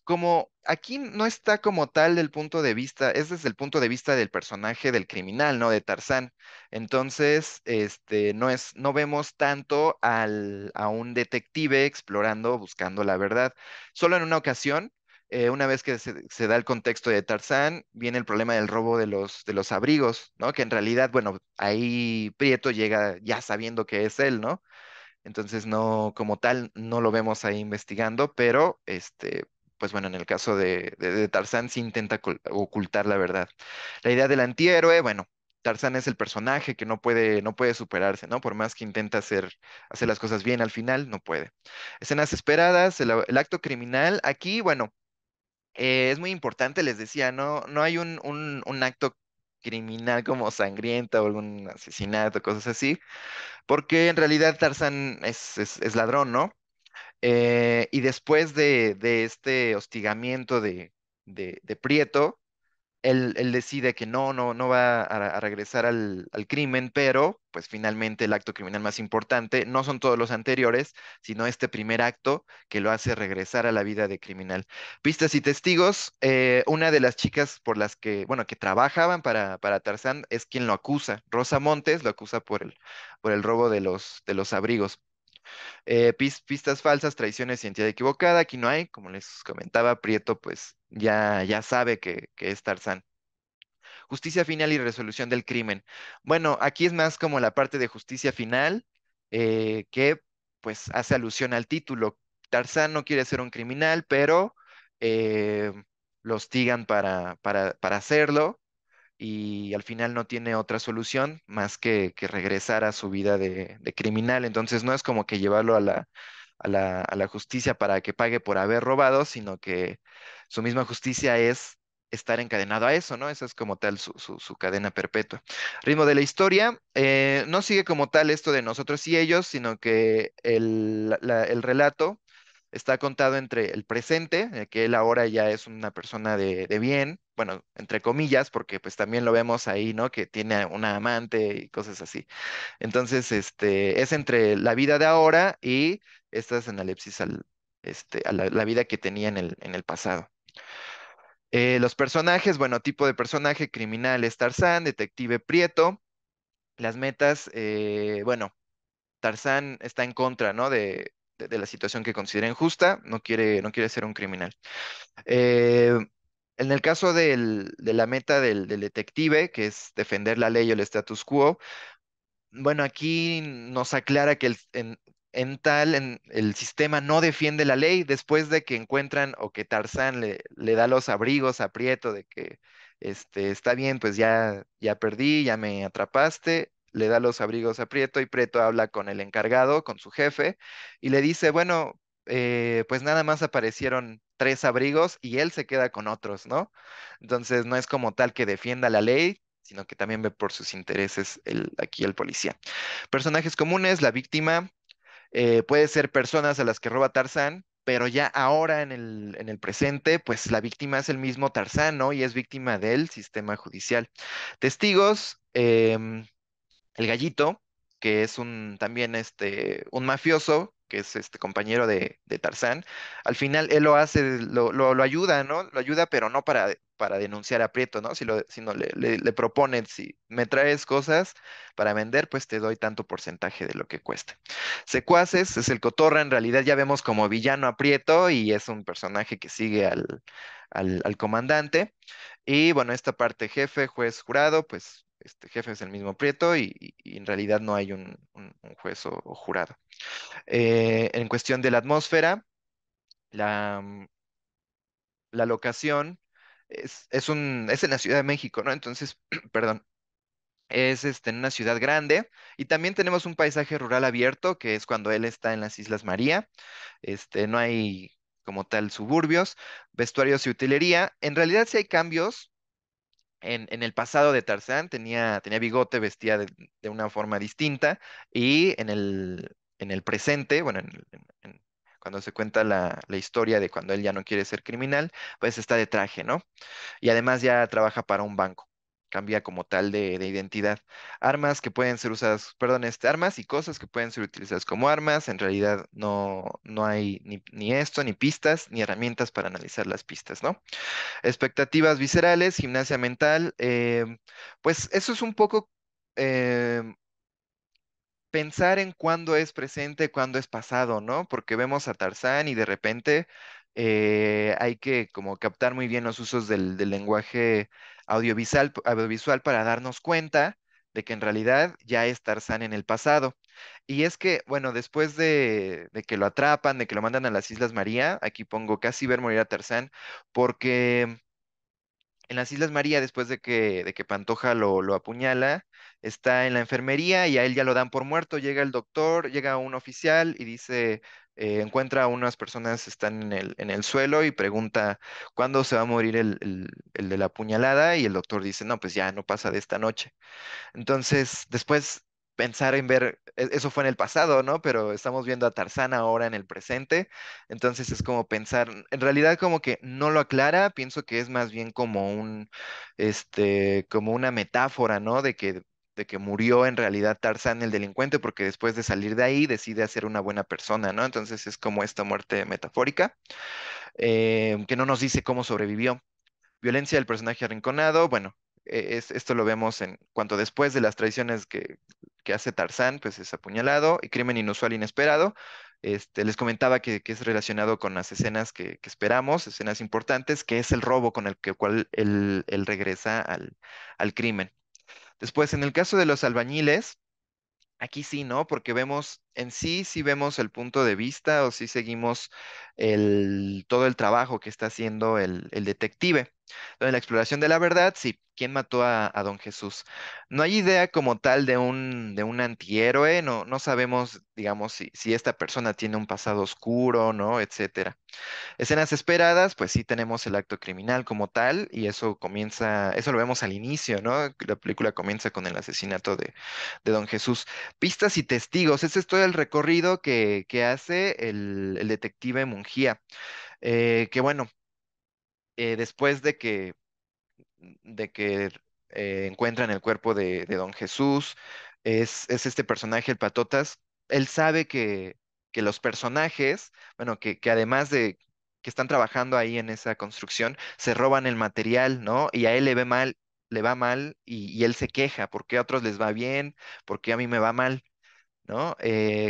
como aquí no está como tal del punto de vista, es desde el punto de vista del personaje del criminal, ¿no? De Tarzán. Entonces, no vemos tanto a un detective explorando, buscando la verdad. Solo en una ocasión, una vez que se da el contexto de Tarzán, viene el problema del robo de los abrigos, ¿no? Que en realidad, bueno, ahí Prieto llega ya sabiendo que es él, ¿no? Entonces no, como tal, no lo vemos ahí investigando, pero pues bueno, en el caso de Tarzán sí intenta ocultar la verdad. La idea del antihéroe, bueno, Tarzán es el personaje que no puede superarse, ¿no? Por más que intenta hacer las cosas bien al final, no puede. Escenas esperadas, el acto criminal, aquí, bueno, es muy importante, les decía, no hay un acto criminal como sangriento o algún asesinato, cosas así porque en realidad Tarzán es ladrón, ¿no? Y después de este hostigamiento de Prieto, él decide que no va a regresar al crimen, pero pues finalmente el acto criminal más importante no son todos los anteriores, sino este primer acto que lo hace regresar a la vida de criminal. Pistas y testigos, una de las chicas por las que, bueno, que trabajaban para Tarzán es quien lo acusa. Rosa Montes lo acusa por el robo de los abrigos. Pistas falsas, traiciones, identidad equivocada, aquí no hay, como les comentaba, Prieto pues ya sabe que es Tarzán. Justicia final y resolución del crimen. Bueno, aquí es más como la parte de justicia final que pues hace alusión al título. Tarzán no quiere ser un criminal, pero eh, lo hostigan para hacerlo y al final no tiene otra solución más que regresar a su vida de criminal. Entonces no es como que llevarlo a la justicia para que pague por haber robado, sino que su misma justicia es estar encadenado a eso, ¿no? Esa es como tal su cadena perpetua. Ritmo de la historia, no sigue como tal esto de nosotros y ellos, sino que el relato está contado entre el presente, que él ahora ya es una persona de bien, bueno, entre comillas, porque pues también lo vemos ahí, ¿no? Que tiene una amante y cosas así. Entonces, es entre la vida de ahora y estas analepsis a la vida que tenía en el pasado. Los personajes, bueno, tipo de personaje, criminal es Tarzán, detective Prieto. Las metas, bueno, Tarzán está en contra, ¿no? De la situación que considera injusta, no quiere ser un criminal. Eh, en el caso de la meta del detective, que es defender la ley o el status quo, bueno, aquí nos aclara que en el sistema no defiende la ley después de que encuentran o que Tarzán le da los abrigos a Prieto de que está bien, pues ya perdí, ya me atrapaste, le da los abrigos a Prieto y Prieto habla con el encargado, con su jefe, y le dice, bueno, pues nada más aparecieron tres abrigos y él se queda con otros, ¿no? Entonces no es como tal que defienda la ley, sino que también ve por sus intereses aquí el policía. Personajes comunes, la víctima puede ser personas a las que roba Tarzán, pero ya ahora en el presente, pues la víctima es el mismo Tarzán, ¿no? Y es víctima del sistema judicial. Testigos, el Gallito, que es también un mafioso, que es este compañero de Tarzán. Al final él lo hace, lo ayuda, ¿no? Lo ayuda, pero no para denunciar a Prieto, ¿no? Sino le propone, si me traes cosas para vender, pues te doy tanto porcentaje de lo que cueste. Secuaces es el Cotorra, en realidad ya vemos como villano a Prieto y es un personaje que sigue al comandante. Y bueno, esta parte jefe, juez, jurado, pues este jefe es el mismo Prieto y en realidad no hay un juez o jurado. En cuestión de la atmósfera, la, mm, la locación es en la Ciudad de México, ¿no? Entonces, perdón, es en una ciudad grande y también tenemos un paisaje rural abierto, que es cuando él está en las Islas María. No hay como tal suburbios, vestuarios y utilería. En realidad sí hay cambios. En el pasado de Tarzán tenía bigote, vestía de una forma distinta y en el presente, bueno, cuando se cuenta la historia de cuando él ya no quiere ser criminal, pues está de traje, ¿no? Y además ya trabaja para un banco. Cambia como tal de identidad. Armas que pueden ser usadas, perdón, armas y cosas que pueden ser utilizadas como armas. En realidad no hay ni esto, ni pistas, ni herramientas para analizar las pistas, ¿no? Expectativas viscerales, gimnasia mental, pues eso es un poco em, pensar en cuándo es presente, cuándo es pasado, ¿no? Porque vemos a Tarzán y de repente hay que como captar muy bien los usos del lenguaje audiovisual para darnos cuenta de que en realidad ya es Tarzán en el pasado. Y es que, bueno, después de que lo atrapan, de que lo mandan a las Islas María, aquí pongo casi ver morir a Tarzán, porque en las Islas María, después de que Pantoja lo apuñala, está en la enfermería y a él ya lo dan por muerto. Llega el doctor, llega un oficial y dice, encuentra a unas personas, están en el suelo y pregunta cuándo se va a morir el de la apuñalada y el doctor dice, no, pues ya no pasa de esta noche. Entonces, después pensar en ver, eso fue en el pasado, ¿no? Pero estamos viendo a Tarzán ahora en el presente, entonces es como pensar, en realidad como que no lo aclara, pienso que es más bien como como una metáfora, ¿no? De que murió en realidad Tarzán el delincuente, porque después de salir de ahí decide ser una buena persona, ¿no? Entonces es como esta muerte metafórica, que no nos dice cómo sobrevivió. Violencia del personaje arrinconado, bueno, esto lo vemos en cuanto después de las traiciones que hace Tarzán, pues es apuñalado y crimen inusual inesperado. Les comentaba que es relacionado con las escenas que esperamos, escenas importantes, que es el robo con el cual él regresa al crimen. Después, en el caso de los albañiles, aquí sí, ¿no? Porque vemos, en sí, sí vemos el punto de vista o sí seguimos todo el trabajo que está haciendo el detective. Entonces, la exploración de la verdad, sí, ¿quién mató a don Jesús? No hay idea como tal de un antihéroe, no sabemos, digamos, si esta persona tiene un pasado oscuro, ¿no? Etcétera. Escenas esperadas, pues sí tenemos el acto criminal como tal, y eso comienza, eso lo vemos al inicio, ¿no? La película comienza con el asesinato de Don Jesús. Pistas y testigos, ese es todo el recorrido que hace el detective Mungía. Que bueno, después de que encuentran el cuerpo de Don Jesús, es este personaje, el Patotas. Él sabe que los personajes, bueno, que además de que están trabajando ahí en esa construcción, se roban el material, ¿no? Y a él le va mal y él se queja, ¿por qué a otros les va bien? ¿Por qué a mí me va mal? ¿No?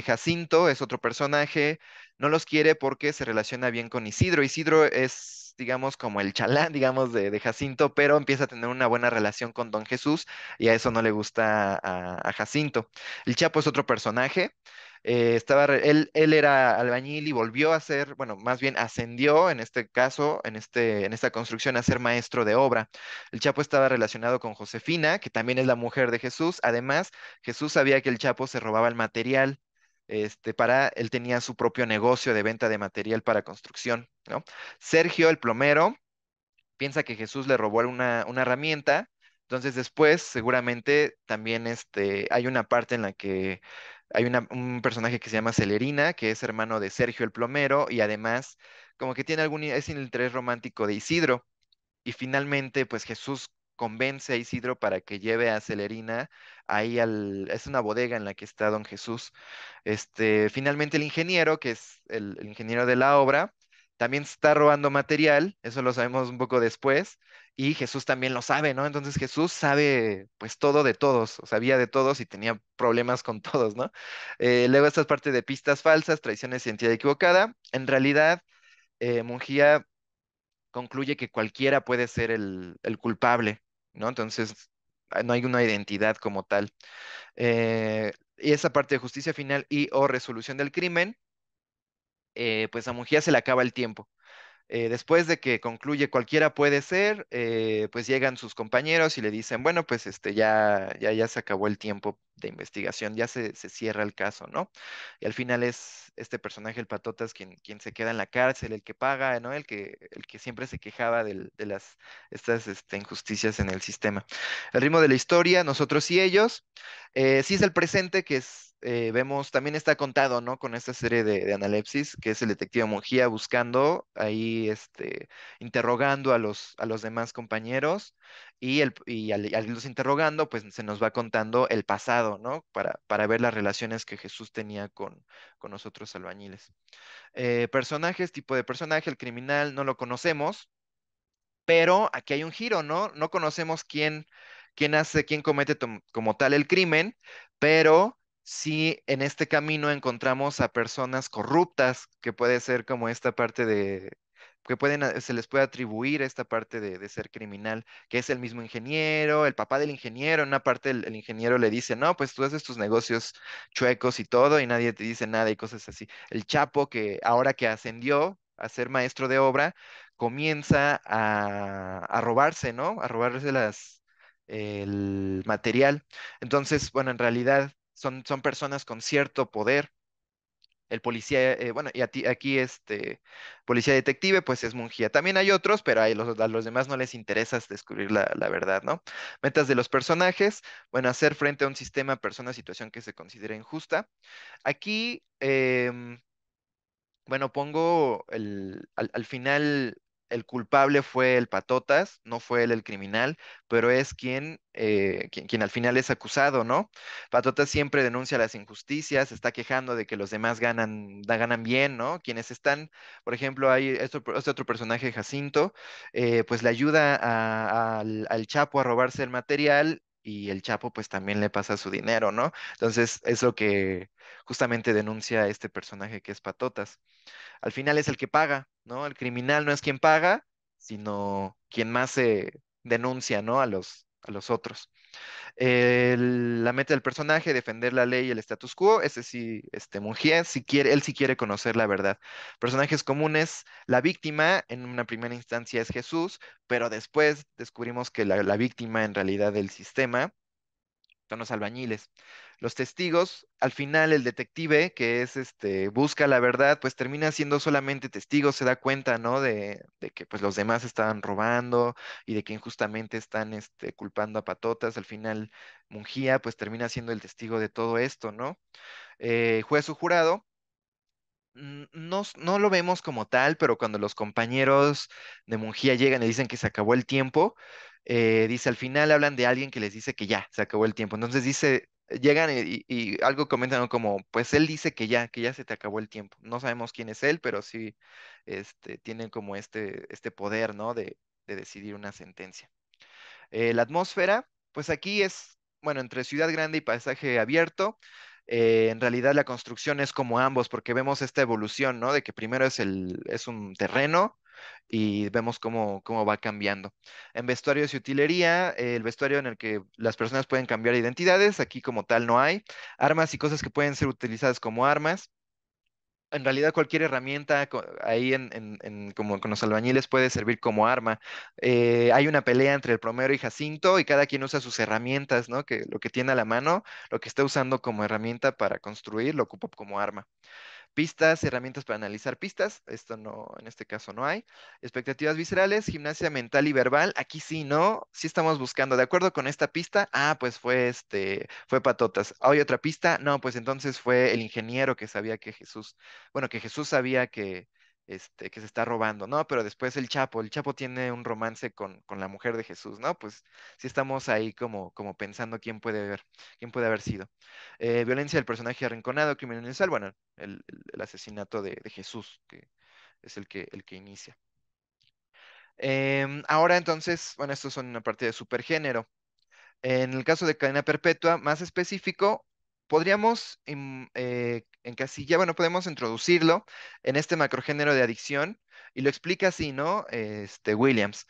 Jacinto es otro personaje, no los quiere porque se relaciona bien con Isidro. Isidro es, digamos, como el chalán, digamos, de Jacinto, pero empieza a tener una buena relación con Don Jesús y a eso no le gusta a Jacinto. El Chapo es otro personaje. Él era albañil y volvió a ser, bueno, más bien ascendió en este caso, en esta construcción, a ser maestro de obra. El Chapo estaba relacionado con Josefina, que también es la mujer de Jesús. Además, Jesús sabía que el Chapo se robaba el material, él tenía su propio negocio de venta de material para construcción, ¿no? Sergio, el plomero, piensa que Jesús le robó una herramienta, entonces después seguramente también hay una parte en la que hay un personaje que se llama Celerina, que es hermano de Sergio el plomero, y además como que tiene es el interés romántico de Isidro. Y finalmente, pues Jesús convence a Isidro para que lleve a Celerina ahí es una bodega en la que está don Jesús. Finalmente el ingeniero, que es el ingeniero de la obra, también está robando material, eso lo sabemos un poco después, y Jesús también lo sabe, ¿no? Entonces Jesús sabe pues todo de todos, o sabía de todos y tenía problemas con todos, ¿no? Luego esta parte de pistas falsas, traiciones y identidad equivocada. En realidad, Mungía concluye que cualquiera puede ser el culpable, ¿no? Entonces, no hay una identidad como tal. Y esa parte de justicia final y o resolución del crimen, pues a Mujía se le acaba el tiempo. Después de que concluye cualquiera puede ser, pues llegan sus compañeros y le dicen, bueno, pues ya se acabó el tiempo de investigación, ya se cierra el caso, ¿no? Y al final es este personaje, el Patotas, quien se queda en la cárcel, el que paga, ¿no? El que siempre se quejaba de estas injusticias en el sistema. El ritmo de la historia, nosotros y ellos, sí es el presente vemos, también está contado, ¿no? Con esta serie de Analepsis, que es el detective Mujía buscando ahí, interrogando a los demás compañeros y al irlos interrogando, pues se nos va contando el pasado, ¿no? Para ver las relaciones que Jesús tenía con los otros albañiles. Personajes, tipo de personaje, el criminal, no lo conocemos, pero aquí hay un giro, ¿no? No conocemos quién comete como tal el crimen, pero sí en este camino encontramos a personas corruptas, que puede ser como esta parte se les puede atribuir esta parte de ser criminal, que es el mismo ingeniero, el papá del ingeniero. En una parte el ingeniero le dice, no, pues tú haces tus negocios chuecos y todo, y nadie te dice nada y cosas así. El Chapo, que ahora que ascendió a ser maestro de obra, comienza a robarse, ¿no? A robarse el material. Entonces, bueno, en realidad son personas con cierto poder. el policía, bueno, y aquí policía detective, pues es Mungía. También hay otros, pero a los demás no les interesa descubrir la verdad, ¿no? Metas de los personajes, bueno, hacer frente a un sistema, persona, situación que se considera injusta. Aquí, bueno, pongo al final, el culpable fue el Patotas, no fue él el criminal, pero es quien al final es acusado, ¿no? Patotas siempre denuncia las injusticias, se está quejando de que los demás ganan bien, ¿no? Quienes están, por ejemplo, hay este otro personaje, Jacinto, pues le ayuda al Chapo a robarse el material. Y el Chapo pues también le pasa su dinero, ¿no? Entonces es lo que justamente denuncia este personaje que es Patotas. Al final es el que paga, ¿no? El criminal no es quien paga, sino quien más se denuncia, ¿no? A los otros. La meta del personaje, defender la ley y el status quo, ese sí, Mungier, si quiere, él sí quiere conocer la verdad. Personajes comunes, la víctima en una primera instancia es Jesús, pero después descubrimos que la víctima en realidad del sistema son los albañiles. Los testigos, al final el detective, que es busca la verdad, pues termina siendo solamente testigo, se da cuenta, ¿no? De que pues los demás estaban robando y de que injustamente están culpando a Patotas. Al final, Mungía, pues termina siendo el testigo de todo esto, ¿no? Juez o jurado. No lo vemos como tal, pero cuando los compañeros de Mungía llegan y dicen que se acabó el tiempo, dice al final hablan de alguien que les dice que ya, se acabó el tiempo. Entonces dice, llegan y algo comentan, ¿no? Como, pues él dice que ya se te acabó el tiempo. No sabemos quién es él, pero sí, tienen como este poder, ¿no? De decidir una sentencia. La atmósfera, pues aquí es, bueno, entre ciudad grande y paisaje abierto. En realidad la construcción es como ambos, porque vemos esta evolución, ¿no? De que primero es un terreno y vemos cómo va cambiando. En vestuarios y utilería, el vestuario en el que las personas pueden cambiar identidades, aquí como tal no hay. Armas y cosas que pueden ser utilizadas como armas. En realidad cualquier herramienta ahí como con los albañiles puede servir como arma. Hay una pelea entre el plomero y Jacinto y cada quien usa sus herramientas, ¿no? Que lo que tiene a la mano, lo que está usando como herramienta para construir, lo ocupa como arma. Pistas, herramientas para analizar pistas. Esto no, en este caso no hay. Expectativas viscerales, gimnasia mental y verbal. Aquí sí, ¿no? Sí estamos buscando. De acuerdo con esta pista, pues fue Patotas. ¿Hay otra pista? No, pues entonces fue el ingeniero que sabía que Jesús sabía que se está robando, ¿no? Pero después el Chapo tiene un romance con la mujer de Jesús, ¿no? Pues sí estamos ahí como pensando quién puede haber sido. Violencia del personaje arrinconado, crimen universal, bueno, el asesinato de Jesús, que es el que inicia. Ahora entonces, bueno, estos son una parte de supergénero. En el caso de cadena perpetua, más específico, podríamos encasillar, bueno, podemos introducirlo en este macrogénero de adicción y lo explica así, ¿no? Williams.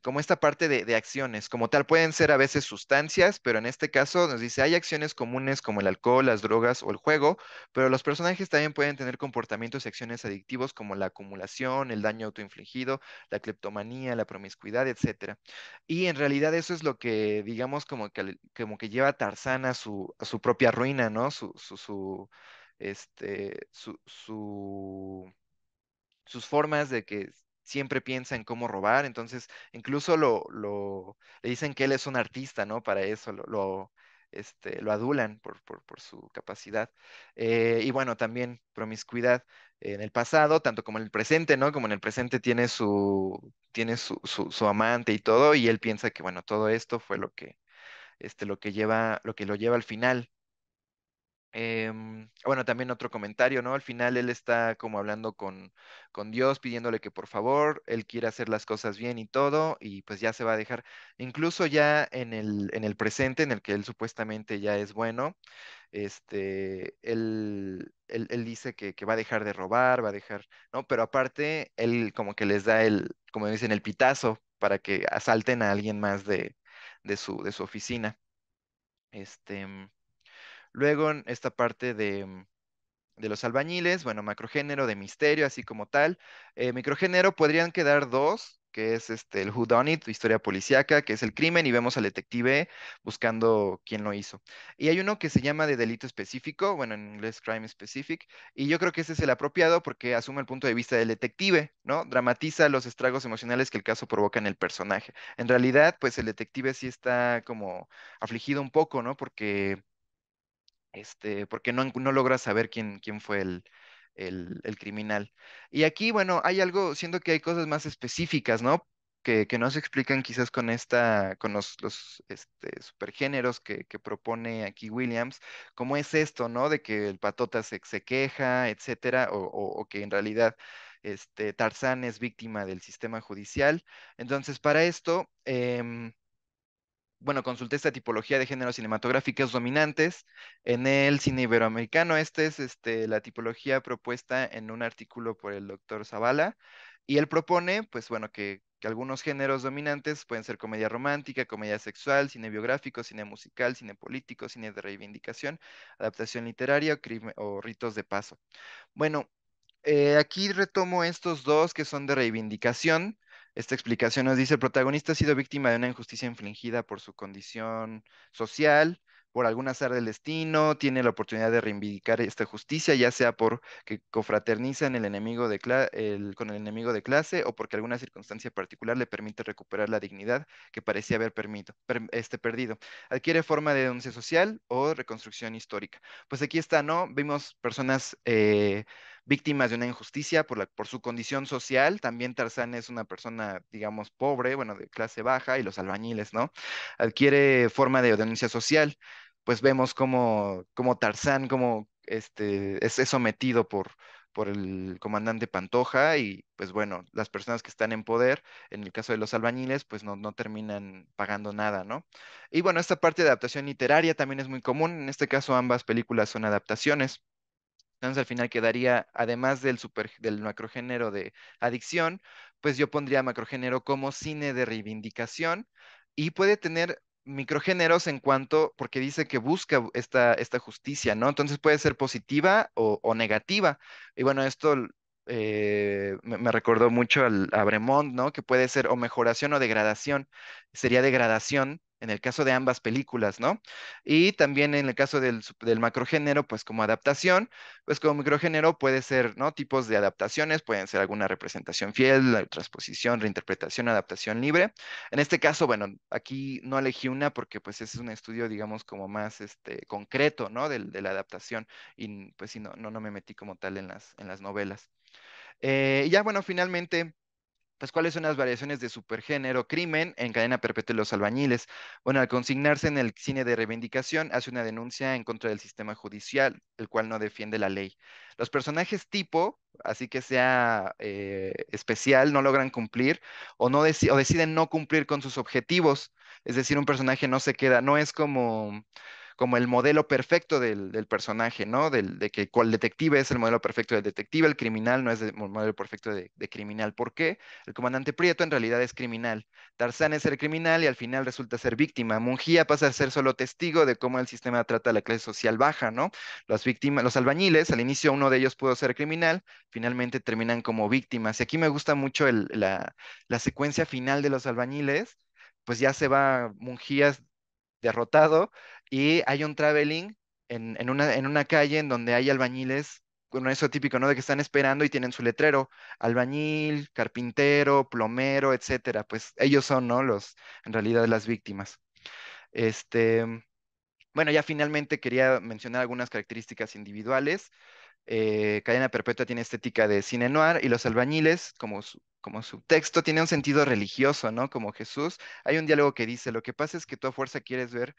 Como esta parte de acciones, como tal, pueden ser a veces sustancias, pero en este caso nos dice, hay acciones comunes como el alcohol, las drogas o el juego, pero los personajes también pueden tener comportamientos y acciones adictivos como la acumulación, el daño autoinfligido, la cleptomanía, la promiscuidad, etcétera. Y en realidad eso es lo que, digamos, como que lleva a Tarzán a su propia ruina, ¿no? Sus formas de que siempre piensa en cómo robar, entonces incluso le dicen que él es un artista, ¿no? Para eso lo adulan por su capacidad. Y bueno, también promiscuidad en el pasado, tanto como en el presente, ¿no? Como en el presente tiene su amante y todo, y él piensa que, bueno, todo esto fue lo que lo lleva al final. Bueno, también otro comentario, ¿no? Al final él está como hablando con Dios, pidiéndole que por favor, él quiere hacer las cosas bien y todo, y pues ya se va a dejar, incluso ya en el presente, en el que él supuestamente ya es bueno, él dice que va a dejar de robar, va a dejar, ¿no? Pero aparte, él como que les da como dicen, el pitazo para que asalten a alguien más de su oficina. Este. Luego, en esta parte de los albañiles, bueno, macrogénero de misterio, así como tal. Microgénero podrían quedar dos, que es el Who Done It, historia policíaca, que es el crimen, y vemos al detective buscando quién lo hizo. Y hay uno que se llama de delito específico, bueno, en inglés crime specific, y yo creo que ese es el apropiado porque asume el punto de vista del detective, ¿no? Dramatiza los estragos emocionales que el caso provoca en el personaje. En realidad, pues el detective sí está como afligido un poco, ¿no? Porque no logra saber quién fue el criminal. Y aquí, bueno, hay algo, siento que hay cosas más específicas, ¿no? Que no se explican quizás con los supergéneros que propone aquí Williams, como es esto, ¿no? De que el patota se queja, etcétera, o que en realidad Tarzán es víctima del sistema judicial. Entonces, para esto, bueno, consulté esta tipología de géneros cinematográficos dominantes en el cine iberoamericano. Esta es la tipología propuesta en un artículo por el doctor Zavala. Y él propone, pues bueno, que algunos géneros dominantes pueden ser comedia romántica, comedia sexual, cine biográfico, cine musical, cine político, cine de reivindicación, adaptación literaria o ritos de paso. Bueno, aquí retomo estos dos que son de reivindicación. Esta explicación nos dice, el protagonista ha sido víctima de una injusticia infligida por su condición social, por algún azar del destino, tiene la oportunidad de reivindicar esta justicia, ya sea porque confraterniza en el enemigo con el enemigo de clase o porque alguna circunstancia particular le permite recuperar la dignidad que parecía haber perdido. Adquiere forma de denuncia social o reconstrucción histórica. Pues aquí está, ¿no? Vimos personas víctimas de una injusticia por su condición social. También Tarzán es una persona, digamos, pobre, bueno, de clase baja, y los albañiles, ¿no? Adquiere forma de denuncia social. Pues vemos como Tarzán, como es sometido por el comandante Pantoja, y pues bueno, las personas que están en poder, en el caso de los albañiles, pues no terminan pagando nada, ¿no? Y bueno, esta parte de adaptación literaria también es muy común. En este caso, ambas películas son adaptaciones. Entonces al final quedaría, además del macrogénero de adicción, pues yo pondría macrogénero como cine de reivindicación, y puede tener microgéneros porque dice que busca esta justicia, ¿no? Entonces puede ser positiva o negativa. Y bueno, esto me recordó mucho a Bremont, ¿no? Que puede ser o mejoración o degradación. Sería degradación en el caso de ambas películas, ¿no? Y también en el caso del macrogénero, pues como adaptación. Pues como microgénero puede ser, ¿no? Tipos de adaptaciones, pueden ser alguna representación fiel, la transposición, reinterpretación, adaptación libre. En este caso, bueno, aquí no elegí una porque pues ese es un estudio, digamos, como más concreto, ¿no? De la adaptación, y pues sí, no me metí como tal en las novelas. Y ya, bueno, finalmente, pues, ¿cuáles son las variaciones de supergénero crimen en Cadena Perpetua de los Albañiles? Bueno, al consignarse en el cine de reivindicación, hace una denuncia en contra del sistema judicial, el cual no defiende la ley. Los personajes tipo, así que sea especial, no logran cumplir o deciden no cumplir con sus objetivos. Es decir, un personaje no se queda, no es como el modelo perfecto del personaje, ¿no? De que cual detective es el modelo perfecto del detective, el criminal no es el modelo perfecto de criminal. ¿Por qué? El comandante Prieto en realidad es criminal. Tarzán es el criminal y al final resulta ser víctima. Mungía pasa a ser solo testigo de cómo el sistema trata a la clase social baja, ¿no? Las víctimas, los albañiles, al inicio uno de ellos pudo ser criminal, finalmente terminan como víctimas. Y aquí me gusta mucho la secuencia final de los albañiles. Pues ya se va Mungías derrotado, y hay un traveling en una calle en donde hay albañiles, bueno, eso típico, ¿no? De que están esperando y tienen su letrero, albañil, carpintero, plomero, etcétera. Pues ellos son, ¿no? En realidad, las víctimas. Este, bueno, ya finalmente quería mencionar algunas características individuales. Cadena Perpetua tiene estética de cine noir, y Los Albañiles, como su texto, tiene un sentido religioso, ¿no? Como Jesús. Hay un diálogo que dice, lo que pasa es que tú a fuerza quieres ver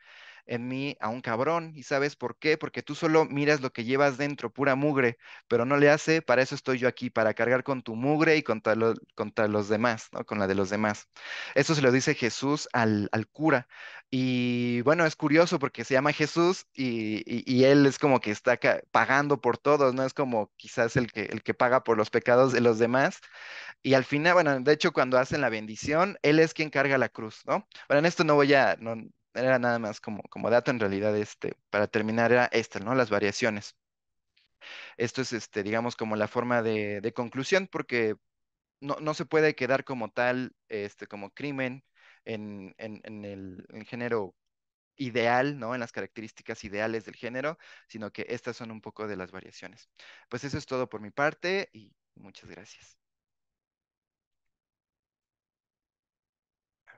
en mí a un cabrón, ¿y sabes por qué? Porque tú solo miras lo que llevas dentro, pura mugre, pero no le hace, para eso estoy yo aquí, para cargar con tu mugre y contra los demás, ¿no? Con la de los demás. Eso se lo dice Jesús al cura. Y bueno, es curioso porque se llama Jesús, y él es como que está pagando por todos, ¿no? Es como quizás el que paga por los pecados de los demás. Y al final, bueno, de hecho, cuando hacen la bendición, él es quien carga la cruz, ¿no? Bueno, en esto no, era nada más como dato. En realidad, para terminar, era ¿no? Las variaciones. Esto es, digamos, como la forma de conclusión, porque no se puede quedar como tal, como crimen en el género ideal, ¿no? En las características ideales del género, sino que estas son un poco de las variaciones. Pues eso es todo por mi parte y muchas gracias. A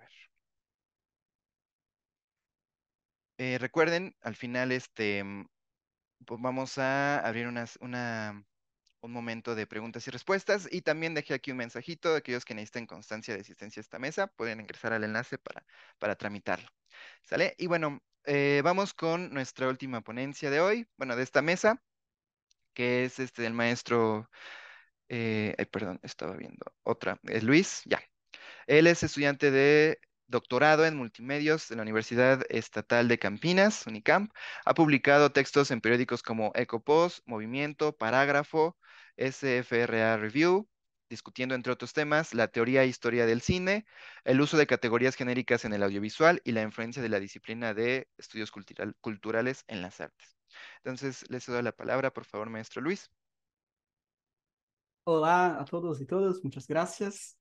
ver. Recuerden, al final, pues vamos a abrir un momento de preguntas y respuestas y también dejé aquí un mensajito de aquellos que necesiten constancia de asistencia a esta mesa, pueden ingresar al enlace para tramitarlo. ¿Sale? Y bueno, vamos con nuestra última ponencia de hoy, bueno, de esta mesa, que es del maestro, ay, perdón, estaba viendo otra, Luis, ya. Él es estudiante de doctorado en multimedios de la Universidad Estatal de Campinas, Unicamp. Ha publicado textos en periódicos como Ecopost, Movimiento, Parágrafo, SFRA Review, discutiendo, entre otros temas, la teoría e historia del cine, el uso de categorías genéricas en el audiovisual y la influencia de la disciplina de estudios culturales en las artes. Entonces, le cedo la palabra, por favor, maestro Luis. Olá a todos y todas, muchas gracias.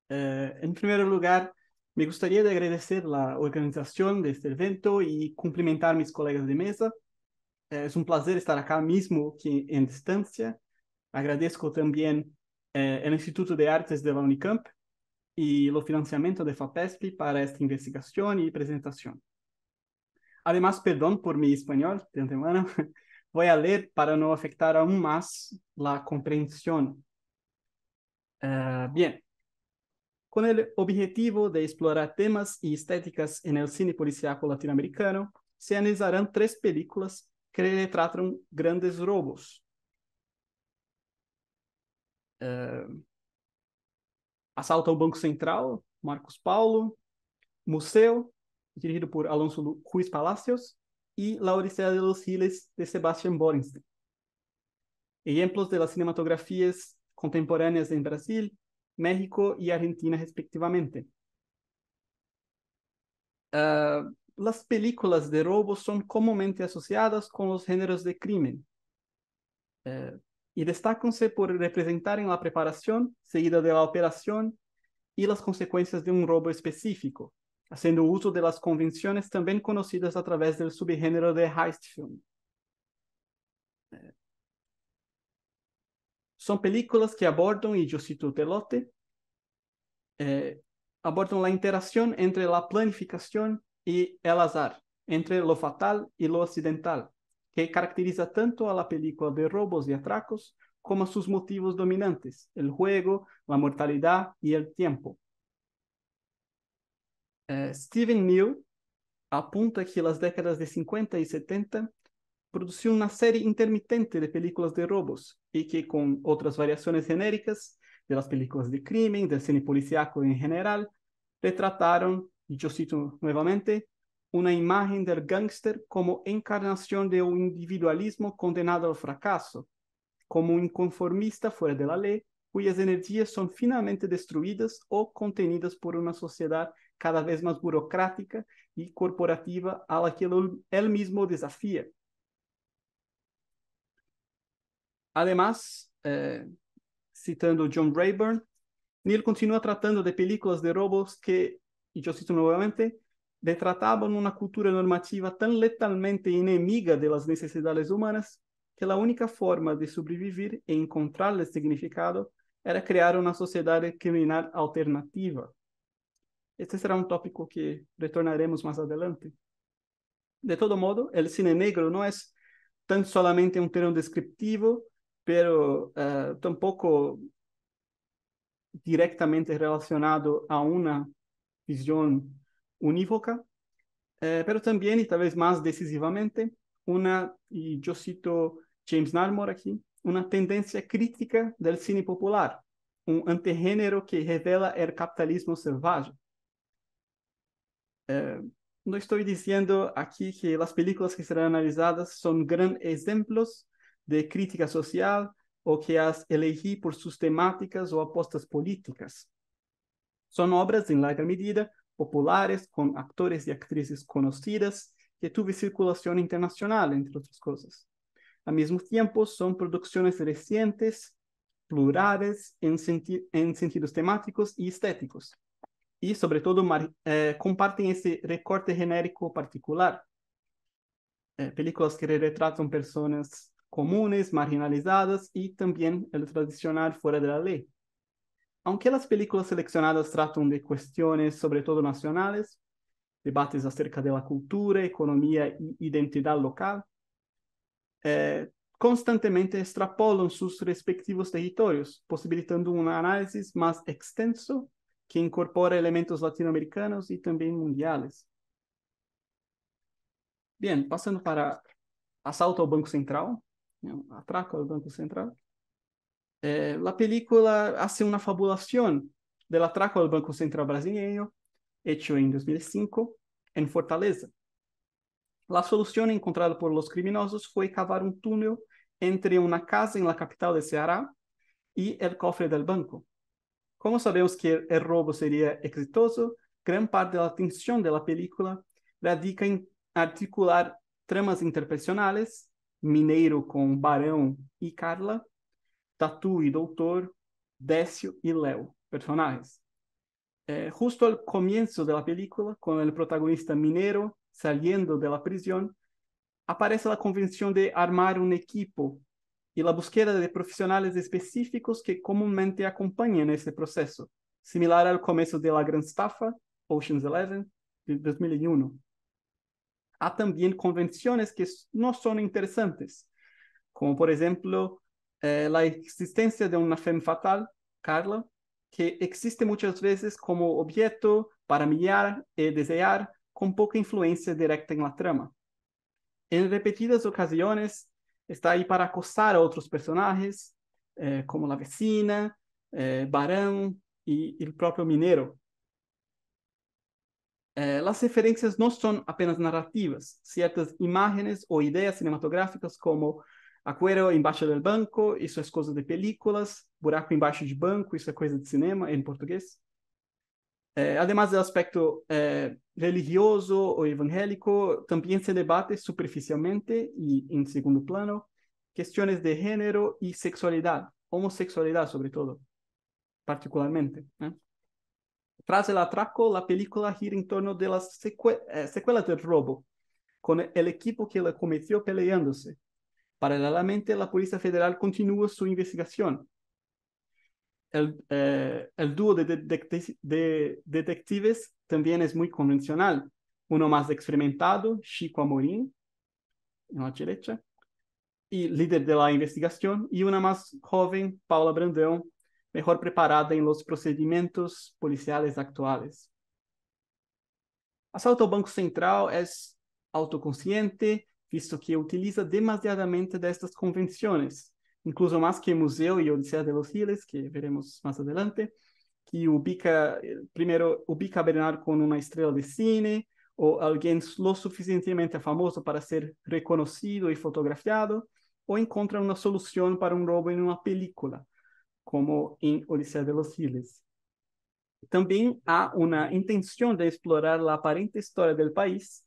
En primer lugar, me gustaría de agradecer la organización de este evento y cumplimentar a mis colegas de mesa. Es un placer estar acá mismo que en distancia. Agradezco también el Instituto de Artes de la Unicamp y el financiamiento de FAPESP para esta investigación y presentación. Además, perdón por mi español de antemano, voy a leer para no afectar aún más la comprensión. Bien, con el objetivo de explorar temas y estéticas en el cine policíaco latinoamericano, se analizarán 3 películas que retratan grandes robos. Assalto ao Banco Central, Marcos Paulo, Museu, dirigido por Alonso Ruiz Palacios, y La Odisea de los Giles, de Sebastián Borenstein. Ejemplos de las cinematografías contemporáneas en Brasil, México y Argentina, respectivamente. Las películas de robo son comúnmente asociadas con los géneros de crimen y destacan-se por representar en la preparación, seguida de la operación y las consecuencias de un robo específico, haciendo uso de las convenciones también conocidas a través del subgénero de heist film. Son películas que abordan, y yo cito Telote, abordan la interacción entre la planificación y el azar, entre lo fatal y lo accidental, que caracteriza tanto a la película de robos y atracos como a sus motivos dominantes, el juego, la mortalidad y el tiempo. Steven Neal apunta que las décadas de 50 y 70 produció una serie intermitente de películas de robos y que con otras variaciones genéricas de las películas de crimen, del cine policíaco en general, retrataron, y yo cito nuevamente, una imagen del gángster como encarnación de un individualismo condenado al fracaso, como un inconformista fuera de la ley, cuyas energías son finalmente destruidas o contenidas por una sociedad cada vez más burocrática y corporativa a la que él mismo desafía. Además, citando John Rayburn, Neil continúa tratando de películas de robos que, y yo cito nuevamente, retrataban una cultura normativa tan letalmente enemiga de las necesidades humanas que la única forma de sobrevivir e encontrarle significado era crear una sociedad criminal alternativa. Este será un tópico que retornaremos más adelante. De todo modo, el cine negro no es tan solamente un término descriptivo, pero tampoco directamente relacionado a una visión unívoca, pero también, y tal vez más decisivamente, y yo cito James Narmore aquí, una tendencia crítica del cine popular, un antigénero que revela el capitalismo salvaje. No estoy diciendo aquí que las películas que serán analizadas son gran ejemplos de crítica social o que las elegí por sus temáticas o apostas políticas. Son obras en larga medida populares, con actores y actrices conocidas, que tuve circulación internacional, entre otras cosas. Al mismo tiempo, son producciones recientes plurales en sentidos temáticos y estéticos. Y sobre todo comparten ese recorte genérico particular. Películas que retratan personas comunes, marginalizadas y también el tradicional fuera de la ley. Aunque las películas seleccionadas tratan de cuestiones sobre todo nacionales, debates acerca de la cultura, economía y identidad local, constantemente extrapolan sus respectivos territorios, posibilitando un análisis más extenso que incorpora elementos latinoamericanos y también mundiales. Bien, pasando para Asalto ao Banco Central, atraco al Banco Central. La película hace una fabulación del atraco al Banco Central brasileño, hecho en 2005, en Fortaleza. La solución encontrada por los criminosos fue cavar un túnel entre una casa en la capital de Ceará y el cofre del banco. Como sabemos que el robo sería exitoso, gran parte de la atención de la película radica en articular tramas interpersonales, Mineiro con Barão y Carla, Tatu y Doutor, Décio y Leo, personajes. Justo al comienzo de la película, con el protagonista Mineiro saliendo de la prisión, aparece la convención de armar un equipo y la búsqueda de profesionales específicos que comúnmente acompañan ese proceso, similar al comienzo de la gran estafa, Ocean's 11, de 2001. Há también convenciones que no son interesantes, como por ejemplo la existencia de una femme fatal, Carla, que existe muchas veces como objeto para mirar y desear con poca influencia directa en la trama. En repetidas ocasiones está ahí para acosar a otros personajes, como la vecina, Barão y el propio Mineiro. Las referencias no son apenas narrativas, ciertas imágenes o ideas cinematográficas como Acuero embaixo del banco, isso é coisa de películas, Buraco embaixo de banco, isso é coisa de cinema em português. Además del aspecto religioso o evangélico, también se debate superficialmente y en segundo plano cuestiones de género y sexualidad, homosexualidad sobre todo, particularmente. Tras el atraco, la película gira en torno de las secuelas del robo, con el equipo que la cometió peleándose. Paralelamente, la Policía Federal continúa su investigación. El dúo de detectives también es muy convencional. Uno más experimentado, Chico Amorim, en la derecha, y líder de la investigación, y una más joven, Paula Brandão, mejor preparada en los procedimientos policiales actuales. Asalto ao Banco Central es autoconsciente, visto que utiliza demasiadamente de estas convenciones, incluso más que Museo y Odisea de los Giles, que veremos más adelante, que primero ubica a Bernard con una estrella de cine o alguien lo suficientemente famoso para ser reconocido y fotografiado, o encuentra una solución para un robo en una película, como en Odisea de los Giles. También há una intención de explorar la aparente historia del país,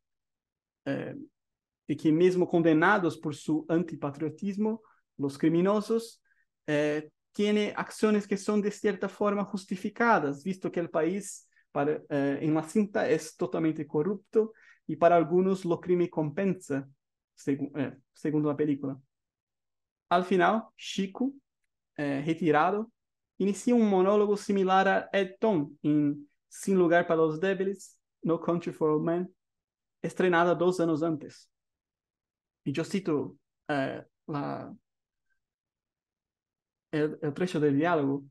de que mesmo condenados por su antipatriotismo, los criminosos tienen acciones que son de cierta forma justificadas, visto que el país en la cinta es totalmente corrupto y para algunos lo crimen compensa, segundo la película. Al final, Chico, retirado, inicia un monólogo similar a Ed Tom en Sin Lugar para los Débiles, No Country for Old Men, estrenada 2 años antes. Y yo cito el trecho del diálogo.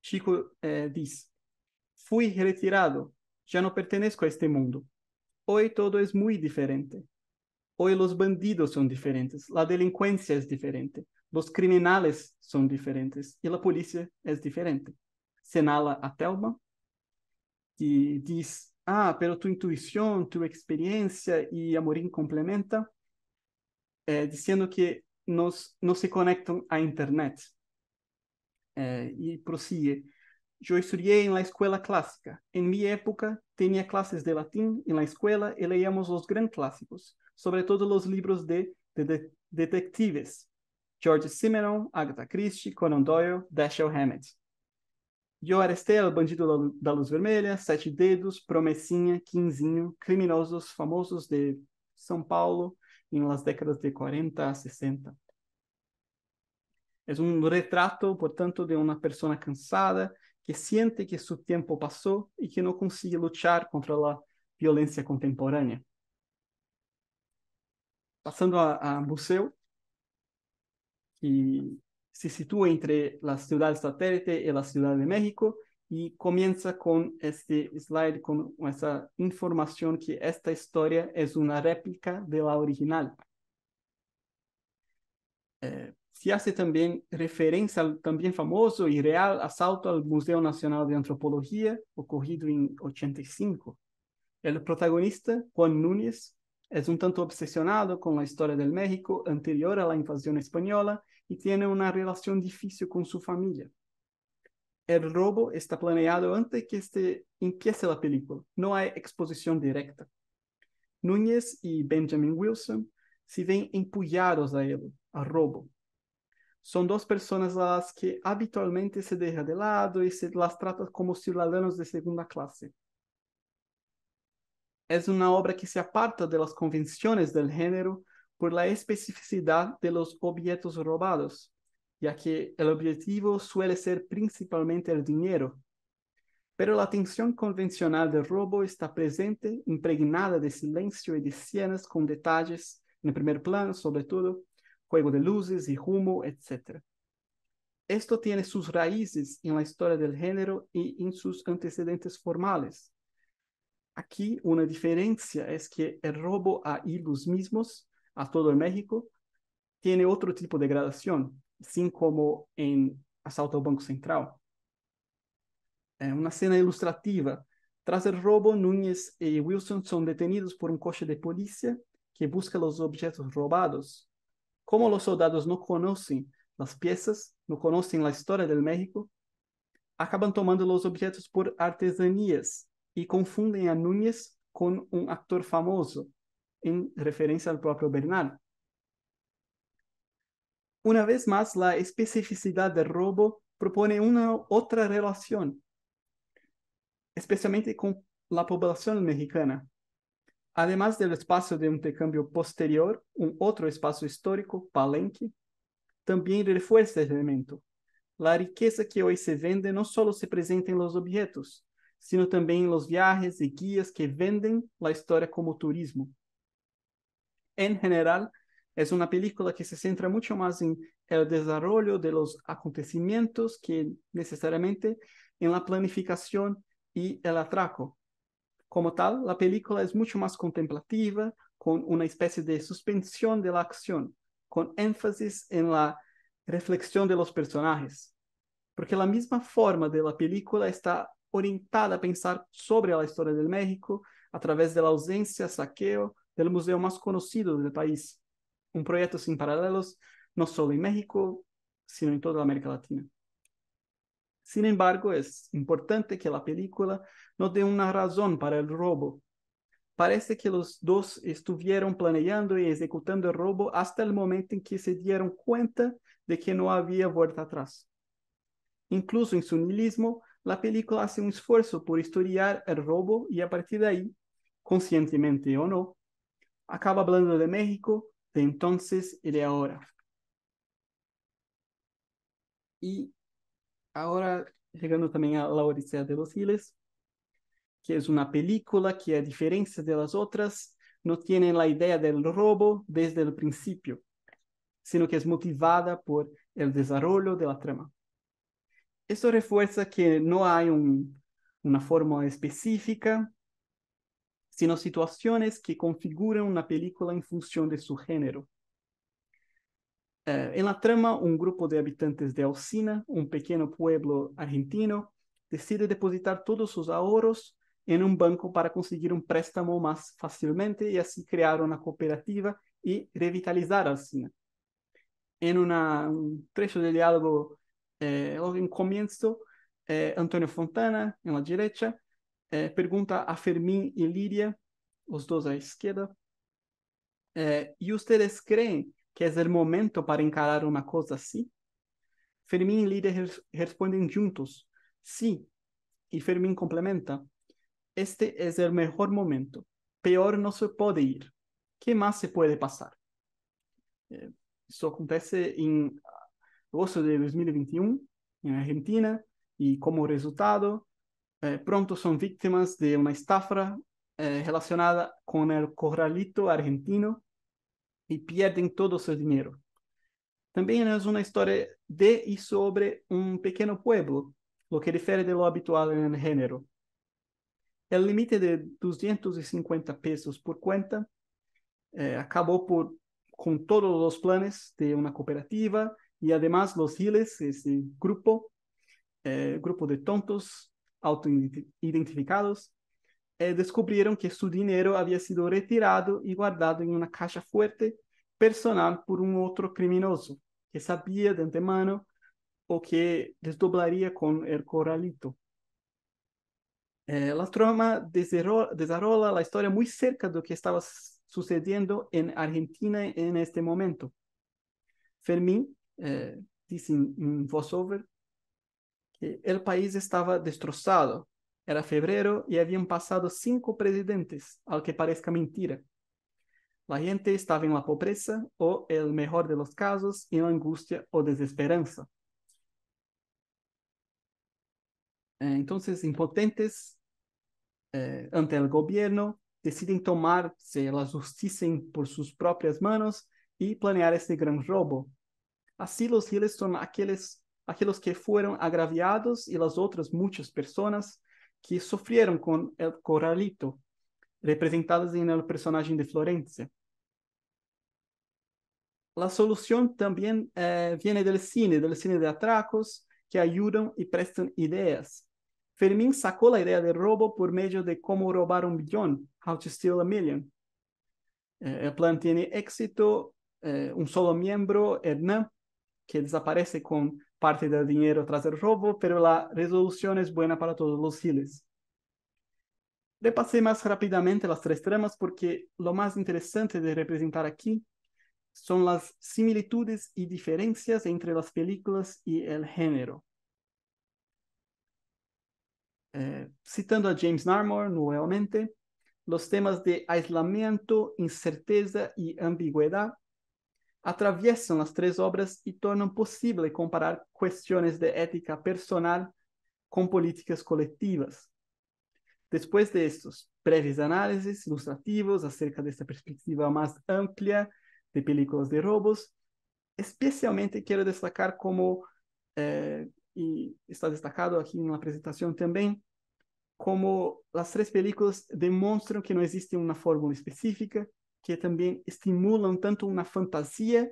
Chico dice: fui retirado, ya no pertenezco a este mundo. Hoy todo es muy diferente. Hoy los bandidos son diferentes, la delincuencia es diferente, los criminales son diferentes y la policía es diferente. Señala a Thelma y dice: pero tu intuición, tu experiencia, y Amorim complementa diciendo que no se conectan a Internet. Y prosigue: yo estudié en la escuela clásica. En mi época tenía clases de latín en la escuela y leíamos los gran clásicos, sobre todo los libros de detectives. George Simenon, Agatha Christie, Conan Doyle, Dashiell Hammett. Eu arrestei o Bandido da Luz Vermelha, Sete Dedos, Promessinha, Quinzinho, criminosos famosos de São Paulo em las décadas de 40 a 60. Es un retrato, por tanto, de una persona cansada que siente que su tiempo pasó y que no consigue luchar contra la violencia contemporánea. Pasando a museu, que se sitúa entre la ciudad satélite y la Ciudad de México, y comienza con este slide, con esa información que esta historia es una réplica de la original. Se hace también referencia al también famoso y real asalto al Museo Nacional de Antropología, ocurrido en 85. El protagonista, Juan Núñez, es un tanto obsesionado con la historia del México anterior a la invasión española y tiene una relación difícil con su familia. El robo está planeado antes que empiece la película. No hay exposición directa. Núñez y Benjamin Wilson se ven empujados a él, al robo. Son dos personas a las que habitualmente se deja de lado y se las trata como ciudadanos de segunda clase. Es una obra que se aparta de las convenciones del género por la especificidad de los objetos robados, ya que el objetivo suele ser principalmente el dinero. Pero la tensión convencional del robo está presente, impregnada de silencio y de escenas con detalles en el primer plano, sobre todo, juego de luces y humo, etc. Esto tiene sus raíces en la historia del género y en sus antecedentes formales. Aquí una diferencia es que el robo a hilos mismos, a todo el México, tiene otro tipo de gradación, así como en Asalto al Banco Central. Una escena ilustrativa. Tras el robo, Núñez y Wilson son detenidos por un coche de policía que busca los objetos robados. Como los soldados no conocen las piezas, no conocen la historia del México, acaban tomando los objetos por artesanías y confunden a Núñez con un actor famoso, en referencia al propio Bernal. Una vez más, la especificidad del robo propone una otra relación, especialmente con la población mexicana. Además del espacio de intercambio posterior, un otro espacio histórico, Palenque, también refuerza el elemento. La riqueza que hoy se vende no solo se presenta en los objetos, sino también en los viajes y guías que venden la historia como turismo. En general, es una película que se centra mucho más en el desarrollo de los acontecimientos que necesariamente en la planificación y el atraco. Como tal, la película es mucho más contemplativa, con una especie de suspensión de la acción, con énfasis en la reflexión de los personajes. Porque la misma forma de la película está orientada a pensar sobre la historia del México a través de la ausencia, saqueo del museo más conocido del país. Un proyecto sin paralelos, no solo en México, sino en toda América Latina. Sin embargo, es importante que la película no dé una razón para el robo. Parece que los dos estuvieron planeando y ejecutando el robo hasta el momento en que se dieron cuenta de que no había vuelta atrás. Incluso en su nihilismo, la película hace un esfuerzo por historiar el robo y a partir de ahí, conscientemente o no, acaba hablando de México, de entonces y de ahora. Y ahora, llegando también a La Odisea de los Giles, que es una película que, a diferencia de las otras, no tiene la idea del robo desde el principio, sino que es motivada por el desarrollo de la trama. Esto refuerza que no hay una forma específica, sino situaciones que configuran una película en función de su género. En la trama, un grupo de habitantes de Alsina, un pequeño pueblo argentino, decide depositar todos sus ahorros en un banco para conseguir un préstamo más fácilmente y así crear una cooperativa y revitalizar Alsina. En un trecho de diálogo, en comienzo, Antonio Fontana, en la derecha, pregunta a Fermín y Lidia, los dos a la izquierda, ¿y ustedes creen que es el momento para encarar una cosa así? Fermín y Lidia responden juntos, sí, y Fermín complementa, este es el mejor momento, peor no se puede ir. ¿Qué más se puede pasar? Eh, Eso acontece en agosto de 2021 en Argentina y como resultado, pronto son víctimas de una estafa relacionada con el corralito argentino y pierden todo su dinero. También es una historia de y sobre un pequeño pueblo, lo que difiere de lo habitual en el género. El límite de 250 pesos por cuenta acabó con todos los planes de una cooperativa y además los giles, ese grupo de tontos autoidentificados, descubrieron que su dinero había sido retirado y guardado en una caja fuerte personal por un otro criminoso que sabía de antemano o que desdoblaría con el corralito. La trama desarrolla la historia muy cerca de lo que estaba sucediendo en Argentina en este momento. Fermín dice en voiceover que el país estaba destrozado. Era febrero y habían pasado 5 presidentes, al que parezca mentira. La gente estaba en la pobreza o, el mejor de los casos, en la angustia o desesperanza. Entonces, impotentes ante el gobierno, deciden tomarse la justicia por sus propias manos y planear este gran robo. Así los giles son aquellos que fueron agraviados y las otras muchas personas que sufrieron con el corralito, representadas en el personaje de Florencia. La solución también viene del cine de atracos, que ayudan y prestan ideas. Fermín sacó la idea de robo por medio de cómo robar 1 billón, How to Steal a Million. El plan tiene éxito, un solo miembro, Hernán, que desaparece con parte del dinero tras el robo, pero la resolución es buena para todos los giles. Repasé más rápidamente las 3 tramas porque lo más interesante de representar aquí son las similitudes y diferencias entre las películas y el género. Citando a James Narmore nuevamente, los temas de aislamiento, incerteza y ambigüedad atraviesan las 3 obras y tornan posible comparar cuestiones de ética personal con políticas colectivas. Después de estos breves análisis ilustrativos acerca de esta perspectiva más amplia de películas de robos, especialmente quiero destacar como, y está destacado aquí en la presentación también, como las 3 películas demuestran que no existe una fórmula específica, que también estimulan tanto una fantasía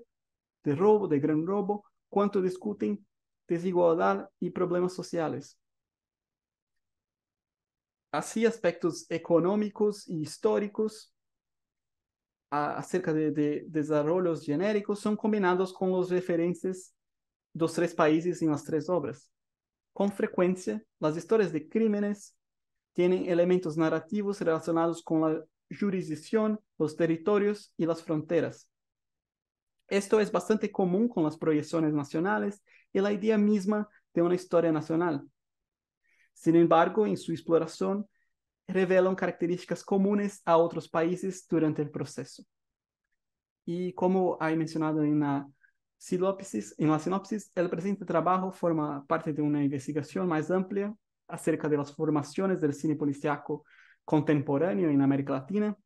de robo, de gran robo, cuanto discuten desigualdad y problemas sociales. Así, aspectos económicos y históricos acerca de desarrollos genéricos son combinados con las referencias de los 3 países en las 3 obras. Con frecuencia, las historias de crímenes tienen elementos narrativos relacionados con la jurisdicción, los territorios y las fronteras. Esto es bastante común con las proyecciones nacionales y la idea misma de una historia nacional. Sin embargo, en su exploración, revelan características comunes a otros países durante el proceso. Y como hay mencionado en la sinopsis, el presente trabajo forma parte de una investigación más amplia acerca de las formaciones del cine policíaco contemporáneo en América Latina,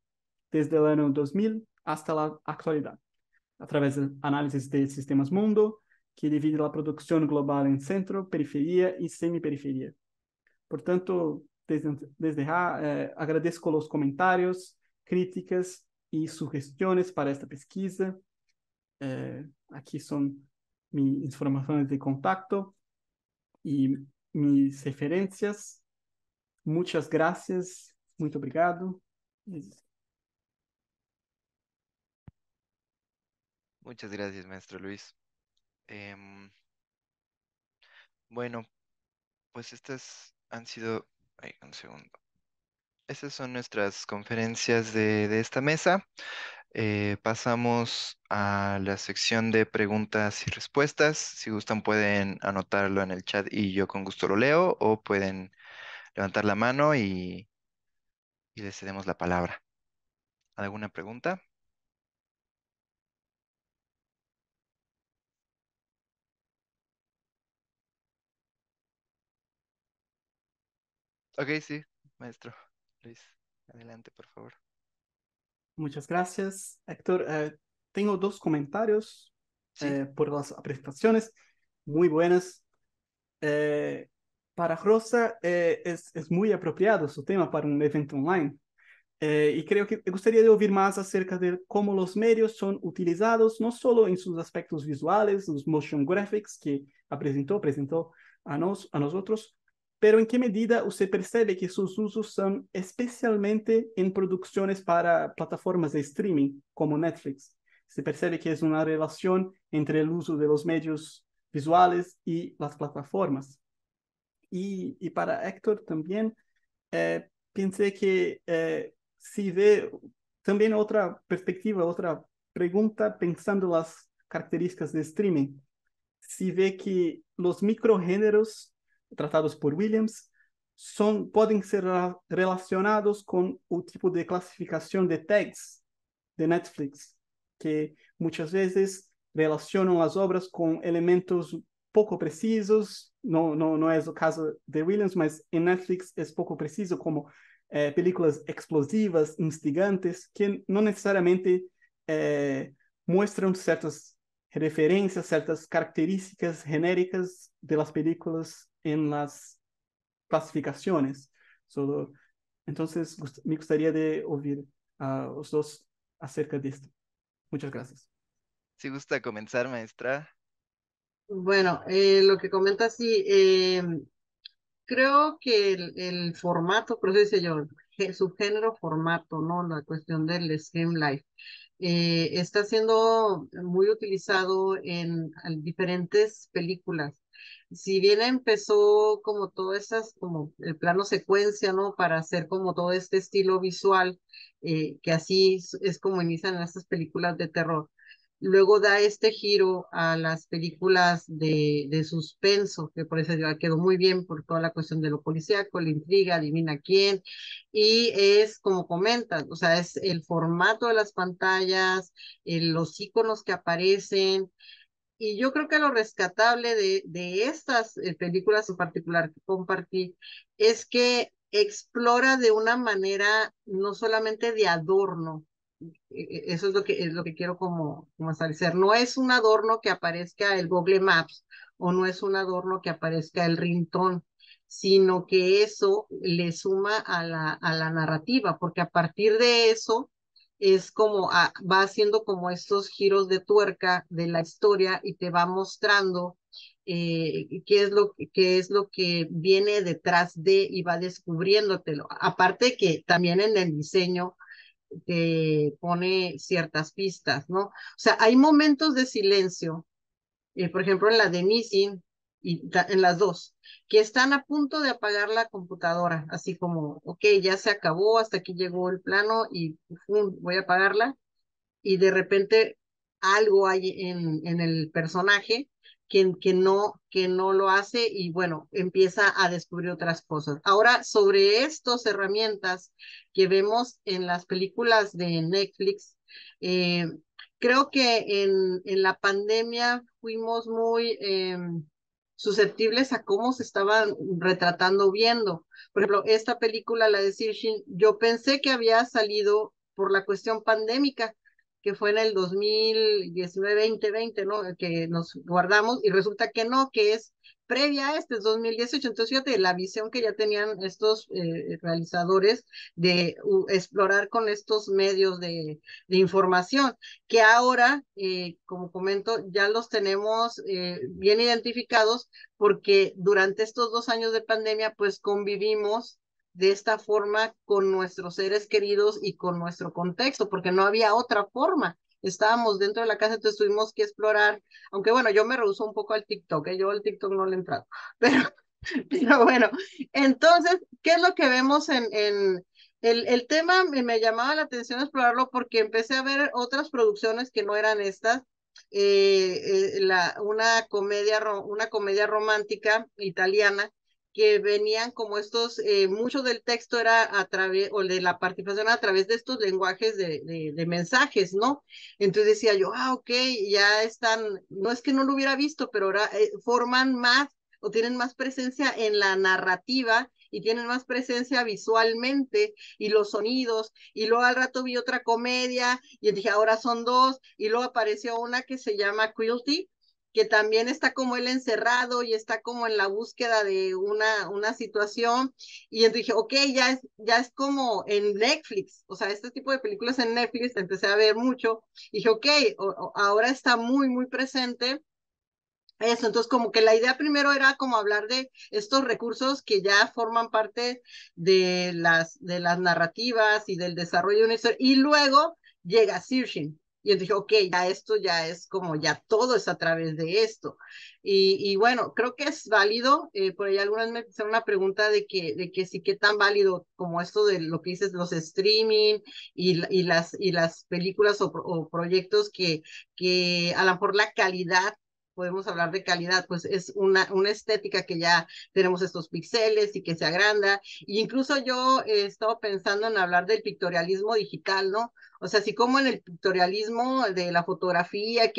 desde el año 2000 hasta la actualidad, a través del análisis de sistemas mundo, que divide la producción global en centro, periferia y semiperiferia. Por tanto, desde ya agradezco los comentarios, críticas y sugestiones para esta pesquisa. Aquí son mis informaciones de contacto y mis referencias. Muchas gracias, muy obrigado. Muchas gracias, maestro Luis. Em, bueno, pues estas han sido... Ay, un segundo. Estas son nuestras conferencias de esta mesa. Pasamos a la sección de preguntas y respuestas. Si gustan pueden anotarlo en el chat y yo con gusto lo leo, o pueden levantar la mano y les cedemos la palabra. ¿Alguna pregunta? Ok, sí, maestro Luis, adelante, por favor. Muchas gracias, Héctor. Tengo dos comentarios Sí, por las presentaciones muy buenas. Eh, para Rosa es muy apropiado su tema para un evento online. Y creo que me gustaría de oír más acerca de cómo los medios son utilizados, no solo en sus aspectos visuales, los motion graphics que presentó a nosotros, pero en qué medida usted percibe que sus usos son especialmente en producciones para plataformas de streaming como Netflix. Se percibe que es una relación entre el uso de los medios visuales y las plataformas. Y para Héctor también, pensé que si ve también otra perspectiva, otra pregunta pensando las características de streaming, si ve que los microgéneros tratados por Williams pueden ser relacionados con un tipo de clasificación de tags de Netflix, que muchas veces relacionan las obras con elementos poco precisos, no es el caso de Williams, mas en Netflix es poco preciso, como películas explosivas, instigantes, que no necesariamente muestran ciertas referencias, ciertas características genéricas de las películas en las clasificaciones. Solo, entonces, me gustaría de oír a los dos acerca de esto. Muchas gracias. si gusta comenzar, maestra. Bueno, lo que comenta sí, creo que el formato, por eso dice yo, subgénero formato, ¿no? La cuestión del stream live, está siendo muy utilizado en diferentes películas. Si bien empezó como todas esas, como el plano secuencia, ¿no? Para hacer como todo este estilo visual, que así es como inician estas películas de terror. Luego da este giro a las películas de suspenso, que por eso ya quedó muy bien por toda la cuestión de lo policíaco, la intriga, adivina quién, y es como comentas, o sea, es el formato de las pantallas, los iconos que aparecen, y yo creo que lo rescatable de estas películas en particular que compartí es que explora de una manera no solamente de adorno, eso es lo que quiero como establecer. No es un adorno que aparezca el Google Maps o no es un adorno que aparezca el Ringtone, sino que eso le suma a la narrativa, porque a partir de eso es como va haciendo como estos giros de tuerca de la historia y te va mostrando qué es lo que viene detrás de y va descubriéndotelo. Aparte que también en el diseño te pone ciertas pistas, ¿no? O sea, hay momentos de silencio, por ejemplo, en la de Nissin y en las dos, que están a punto de apagar la computadora, así como, ok, ya se acabó, hasta aquí llegó el plano y voy a apagarla y de repente algo hay en el personaje que no lo hace y bueno, empieza a descubrir otras cosas. Ahora, sobre estas herramientas que vemos en las películas de Netflix, eh, creo que en la pandemia fuimos muy susceptibles a cómo se estaban retratando viendo. Por ejemplo, esta película, la de Sirshin, yo pensé que había salido por la cuestión pandémica, que fue en el 2019, 2020, ¿no? Que nos guardamos y resulta que no, que es previa a este, es 2018. Entonces, fíjate, la visión que ya tenían estos realizadores de explorar con estos medios de información, que ahora, como comento, ya los tenemos bien identificados porque durante estos 2 años de pandemia, pues convivimos de esta forma con nuestros seres queridos y con nuestro contexto, porque no había otra forma. Estábamos dentro de la casa, entonces tuvimos que explorar, aunque bueno, yo me rehuso un poco al TikTok, yo al TikTok no le he entrado, pero, pero bueno, entonces, ¿qué es lo que vemos El tema me llamaba la atención explorarlo porque empecé a ver otras producciones que no eran estas. Una comedia romántica italiana que venían como estos, mucho del texto era a través, o de la participación a través de estos lenguajes de mensajes, ¿no? Entonces decía yo, ok, ya están, no es que no lo hubiera visto, pero ahora forman más o tienen más presencia en la narrativa y tienen más presencia visualmente y los sonidos, y luego al rato vi otra comedia, y dije, ahora son dos, y luego apareció una que se llama Quilty, que también está como él encerrado y está como en la búsqueda de una situación, y entonces dije, ok, ya es como en Netflix, o sea, este tipo de películas en Netflix, empecé a ver mucho, y dije, ok, ahora está muy, muy presente eso. Entonces como que la idea primero era como hablar de estos recursos que ya forman parte de las narrativas y del desarrollo de una historia, y luego llega Searching. Y yo dije, ok, ya esto ya es como, ya todo es a través de esto. Y bueno, creo que es válido. Por ahí algunas me hicieron una pregunta de que sí, qué tan válido como esto de lo que dices, los streaming y las películas o proyectos que a lo mejor la calidad, podemos hablar de calidad, pues es una estética que ya tenemos estos píxeles y que se agranda. Y incluso yo he estado pensando en hablar del pictorialismo digital, ¿no? O sea, así como en el pictorialismo de la fotografía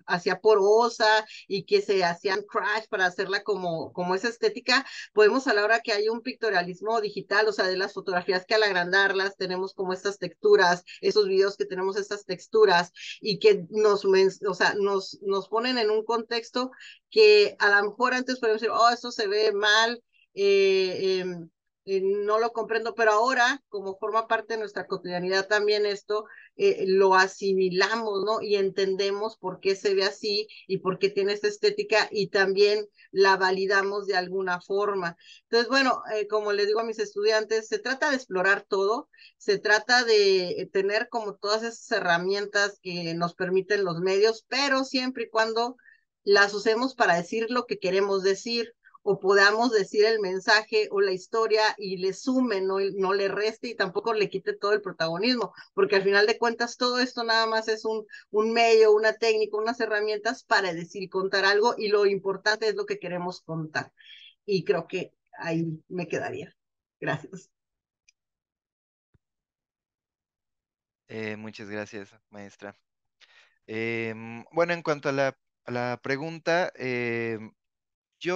hacía porosa y que se hacían crash para hacerla como esa estética, podemos hablar ahora que hay un pictorialismo digital, o sea, de las fotografías que al agrandarlas tenemos como estas texturas, esos videos que tenemos estas texturas y que o sea, nos ponen en un contexto que a lo mejor antes podemos decir, oh, esto se ve mal, eh, no lo comprendo, pero ahora, como forma parte de nuestra cotidianidad también esto, lo asimilamos, ¿no? Y entendemos por qué se ve así y por qué tiene esta estética y también la validamos de alguna forma. Entonces, bueno, como le digo a mis estudiantes, se trata de explorar todo, se trata de tener como todas esas herramientas que nos permiten los medios, pero siempre y cuando las usemos para decir lo que queremos decir o podamos decir el mensaje o la historia y le sume, no le reste y tampoco le quite todo el protagonismo, porque al final de cuentas todo esto nada más es un medio, una técnica, unas herramientas para decir y contar algo, y lo importante es lo que queremos contar. Y creo que ahí me quedaría. Gracias. Muchas gracias, maestra. Bueno, en cuanto a a la pregunta,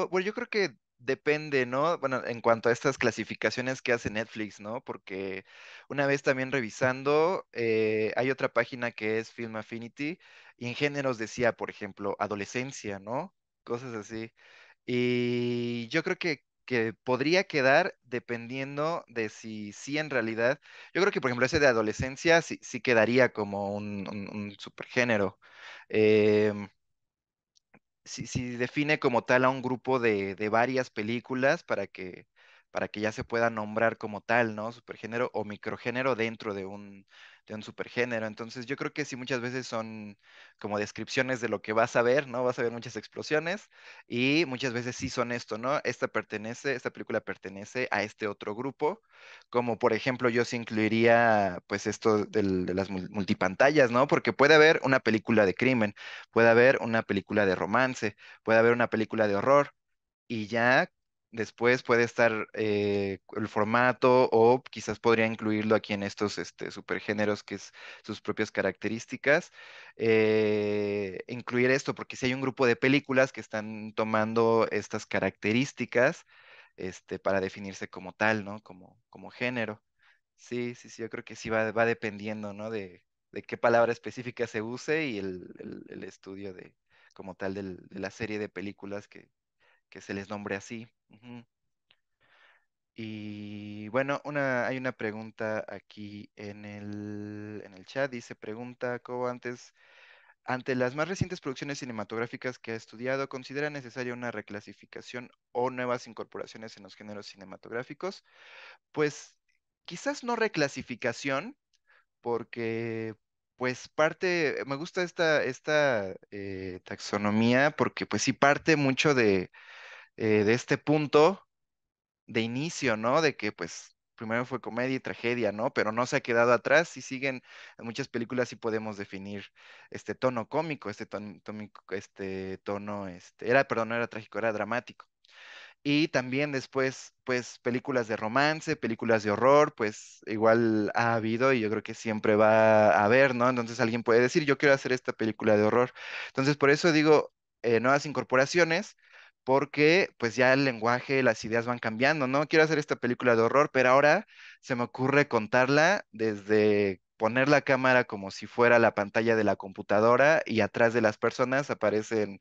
bueno, yo creo que depende, ¿no? Bueno, en cuanto a estas clasificaciones que hace Netflix, ¿no? Porque una vez también revisando, hay otra página que es Film Affinity y en géneros decía, por ejemplo, adolescencia, ¿no? Cosas así. Y yo creo que podría quedar dependiendo de si en realidad, yo creo que por ejemplo ese de adolescencia sí quedaría como un supergénero. Em, si define como tal a un grupo de varias películas para que ya se pueda nombrar como tal, ¿no? Supergénero o microgénero dentro de un supergénero. Entonces yo creo que sí muchas veces son como descripciones de lo que vas a ver, ¿no? Vas a ver muchas explosiones y muchas veces sí son esto, ¿no? Esta película pertenece a este otro grupo, como por ejemplo yo sí incluiría pues esto de las multipantallas, ¿no? Porque puede haber una película de crimen, puede haber una película de romance, puede haber una película de horror y ya después puede estar el formato o quizás podría incluirlo aquí en estos supergéneros que es sus propias características. Incluir esto porque si hay un grupo de películas que están tomando estas características para definirse como tal, ¿no? Como género. Sí, sí, sí, yo creo que sí va dependiendo, ¿no? De qué palabra específica se use y el estudio de como tal de la serie de películas que se les nombre así. Ujú. Y bueno, hay una pregunta aquí en el chat. Dice, pregunta, ¿cómo ante las más recientes producciones cinematográficas que ha estudiado, considera necesaria una reclasificación o nuevas incorporaciones en los géneros cinematográficos? Pues quizás no reclasificación, porque pues me gusta esta taxonomía, porque pues sí parte mucho de este punto de inicio, ¿no? De que pues primero fue comedia y tragedia, ¿no? Pero no se ha quedado atrás y siguen, en muchas películas sí podemos definir este tono cómico, este tono, perdón, no era trágico, era dramático. Y también después, pues, películas de romance, películas de horror, pues igual ha habido y yo creo que siempre va a haber, ¿no? Entonces alguien puede decir, yo quiero hacer esta película de horror. Entonces, por eso digo, nuevas incorporaciones, porque pues ya el lenguaje, las ideas van cambiando, ¿no? Quiero hacer esta película de horror, pero ahora se me ocurre contarla desde poner la cámara como si fuera la pantalla de la computadora y atrás de las personas aparecen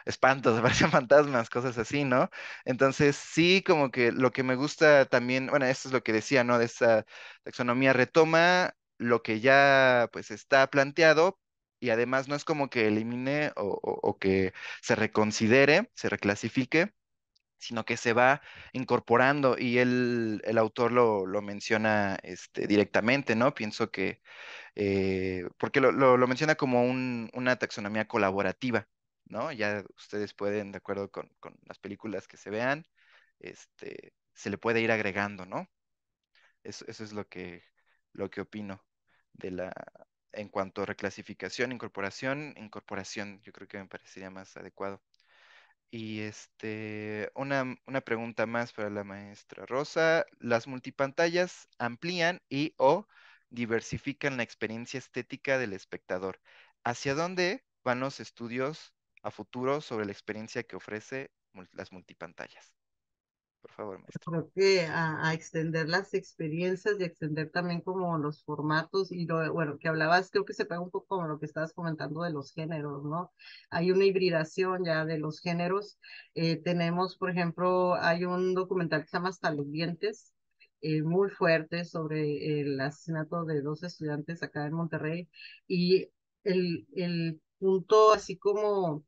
espantos, aparecen fantasmas, cosas así, ¿no? Entonces, sí, como que lo que me gusta también, bueno, esto es lo que decía, ¿no? De esta taxonomía retoma lo que ya pues está planteado y además no es como que elimine o que se reconsidere, se reclasifique, sino que se va incorporando y el autor lo menciona directamente, ¿no? Pienso que porque lo menciona como una taxonomía colaborativa, ¿no? Ya ustedes pueden, de acuerdo con las películas que se vean, se le puede ir agregando, ¿no? Eso es lo que opino de en cuanto a reclasificación, incorporación, yo creo que me parecería más adecuado. Y una pregunta más para la maestra Rosa. ¿Las multipantallas amplían y o diversifican la experiencia estética del espectador? ¿Hacia dónde van los estudios a futuro sobre la experiencia que ofrece las multipantallas? Por favor, maestra. Creo que a extender las experiencias y extender también como los formatos y bueno, que hablabas, creo que se pega un poco con lo que estabas comentando de los géneros, ¿no? Hay una hibridación ya de los géneros. Tenemos, por ejemplo, hay un documental que se llama Hasta los dientes, muy fuerte sobre el asesinato de dos estudiantes acá en Monterrey y el punto así como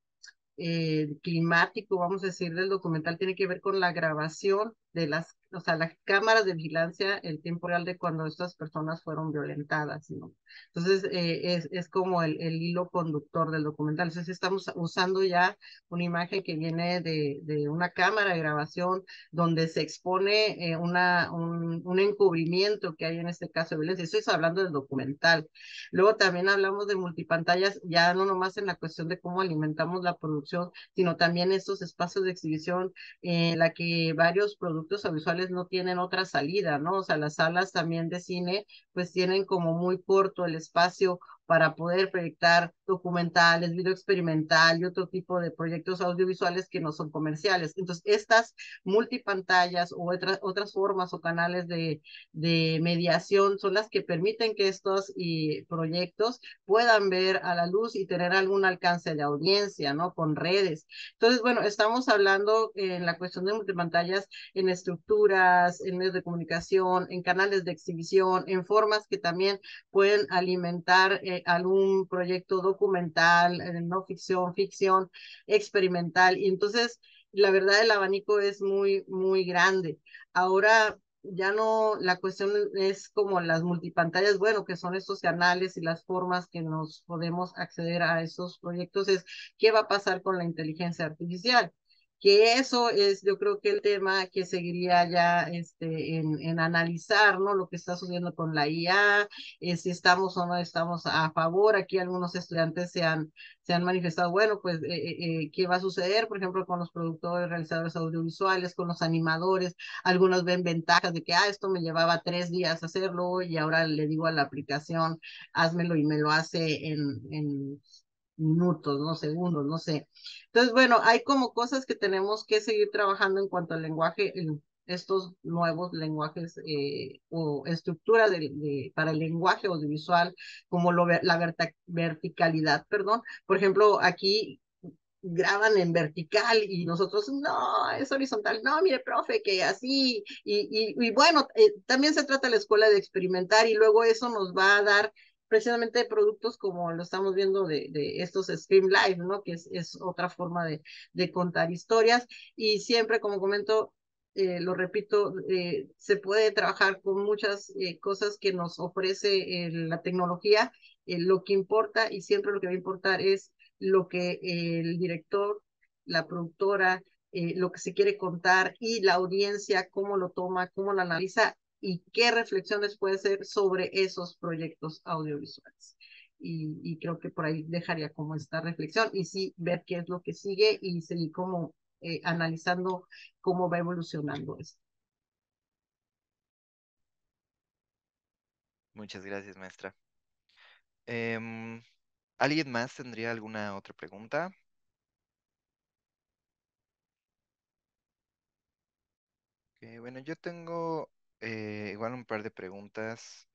climático, vamos a decir, del documental tiene que ver con la grabación de o sea, las cámaras de vigilancia, el tiempo real de cuando estas personas fueron violentadas, ¿no? Entonces, es como el hilo conductor del documental. Entonces, estamos usando ya una imagen que viene de una cámara de grabación donde se expone un encubrimiento que hay en este caso de violencia. Estoy hablando del documental. Luego también hablamos de multipantallas, ya no nomás en la cuestión de cómo alimentamos la producción, sino también estos espacios de exhibición en la que varios productos audiovisuales no tienen otra salida, ¿no? O sea, las salas también de cine pues tienen como muy corto el espacio para poder proyectar documentales, video experimental y otro tipo de proyectos audiovisuales que no son comerciales. Entonces, estas multipantallas o otras formas o canales de mediación son las que permiten que estos proyectos puedan ver a la luz y tener algún alcance de audiencia, ¿no? Con redes. Entonces, bueno, estamos hablando en la cuestión de multipantallas, en estructuras, en medios de comunicación, en canales de exhibición, en formas que también pueden alimentar algún proyecto documental, no ficción, ficción, experimental. Y entonces, la verdad, el abanico es muy, muy grande. Ahora, ya no, la cuestión es como las multipantallas, bueno, que son estos canales y las formas que nos podemos acceder a esos proyectos, es qué va a pasar con la inteligencia artificial. Que eso es, yo creo que el tema que seguiría ya en analizar, ¿no? Lo que está sucediendo con la IA, si estamos o no estamos a favor. Aquí algunos estudiantes se han manifestado, bueno, pues, ¿qué va a suceder? Por ejemplo, con los productores, realizadores audiovisuales, con los animadores. Algunos ven ventajas de que, esto me llevaba 3 días hacerlo y ahora le digo a la aplicación, házmelo y me lo hace en minutos, no segundos, no sé. Entonces, bueno, hay como cosas que tenemos que seguir trabajando en cuanto al lenguaje, estos nuevos lenguajes o estructura para el lenguaje audiovisual, como la verticalidad, perdón. Por ejemplo, aquí graban en vertical y nosotros, no, es horizontal, no, mire, profe, que así, y bueno, también se trata de la escuela de experimentar y luego eso nos va a dar precisamente productos como lo estamos viendo de estos Stream Live, ¿no? Que es otra forma de contar historias y siempre, como comento, lo repito, se puede trabajar con muchas cosas que nos ofrece la tecnología. Lo que importa y siempre lo que va a importar es lo que el director, la productora, lo que se quiere contar y la audiencia, cómo lo toma, cómo lo analiza y qué reflexiones puede ser sobre esos proyectos audiovisuales. Y creo que por ahí dejaría como esta reflexión y sí ver qué es lo que sigue y seguir como analizando cómo va evolucionando esto. Muchas gracias, maestra. Em, ¿Alguien más tendría alguna otra pregunta? Bueno, yo tengo igual un par de preguntas,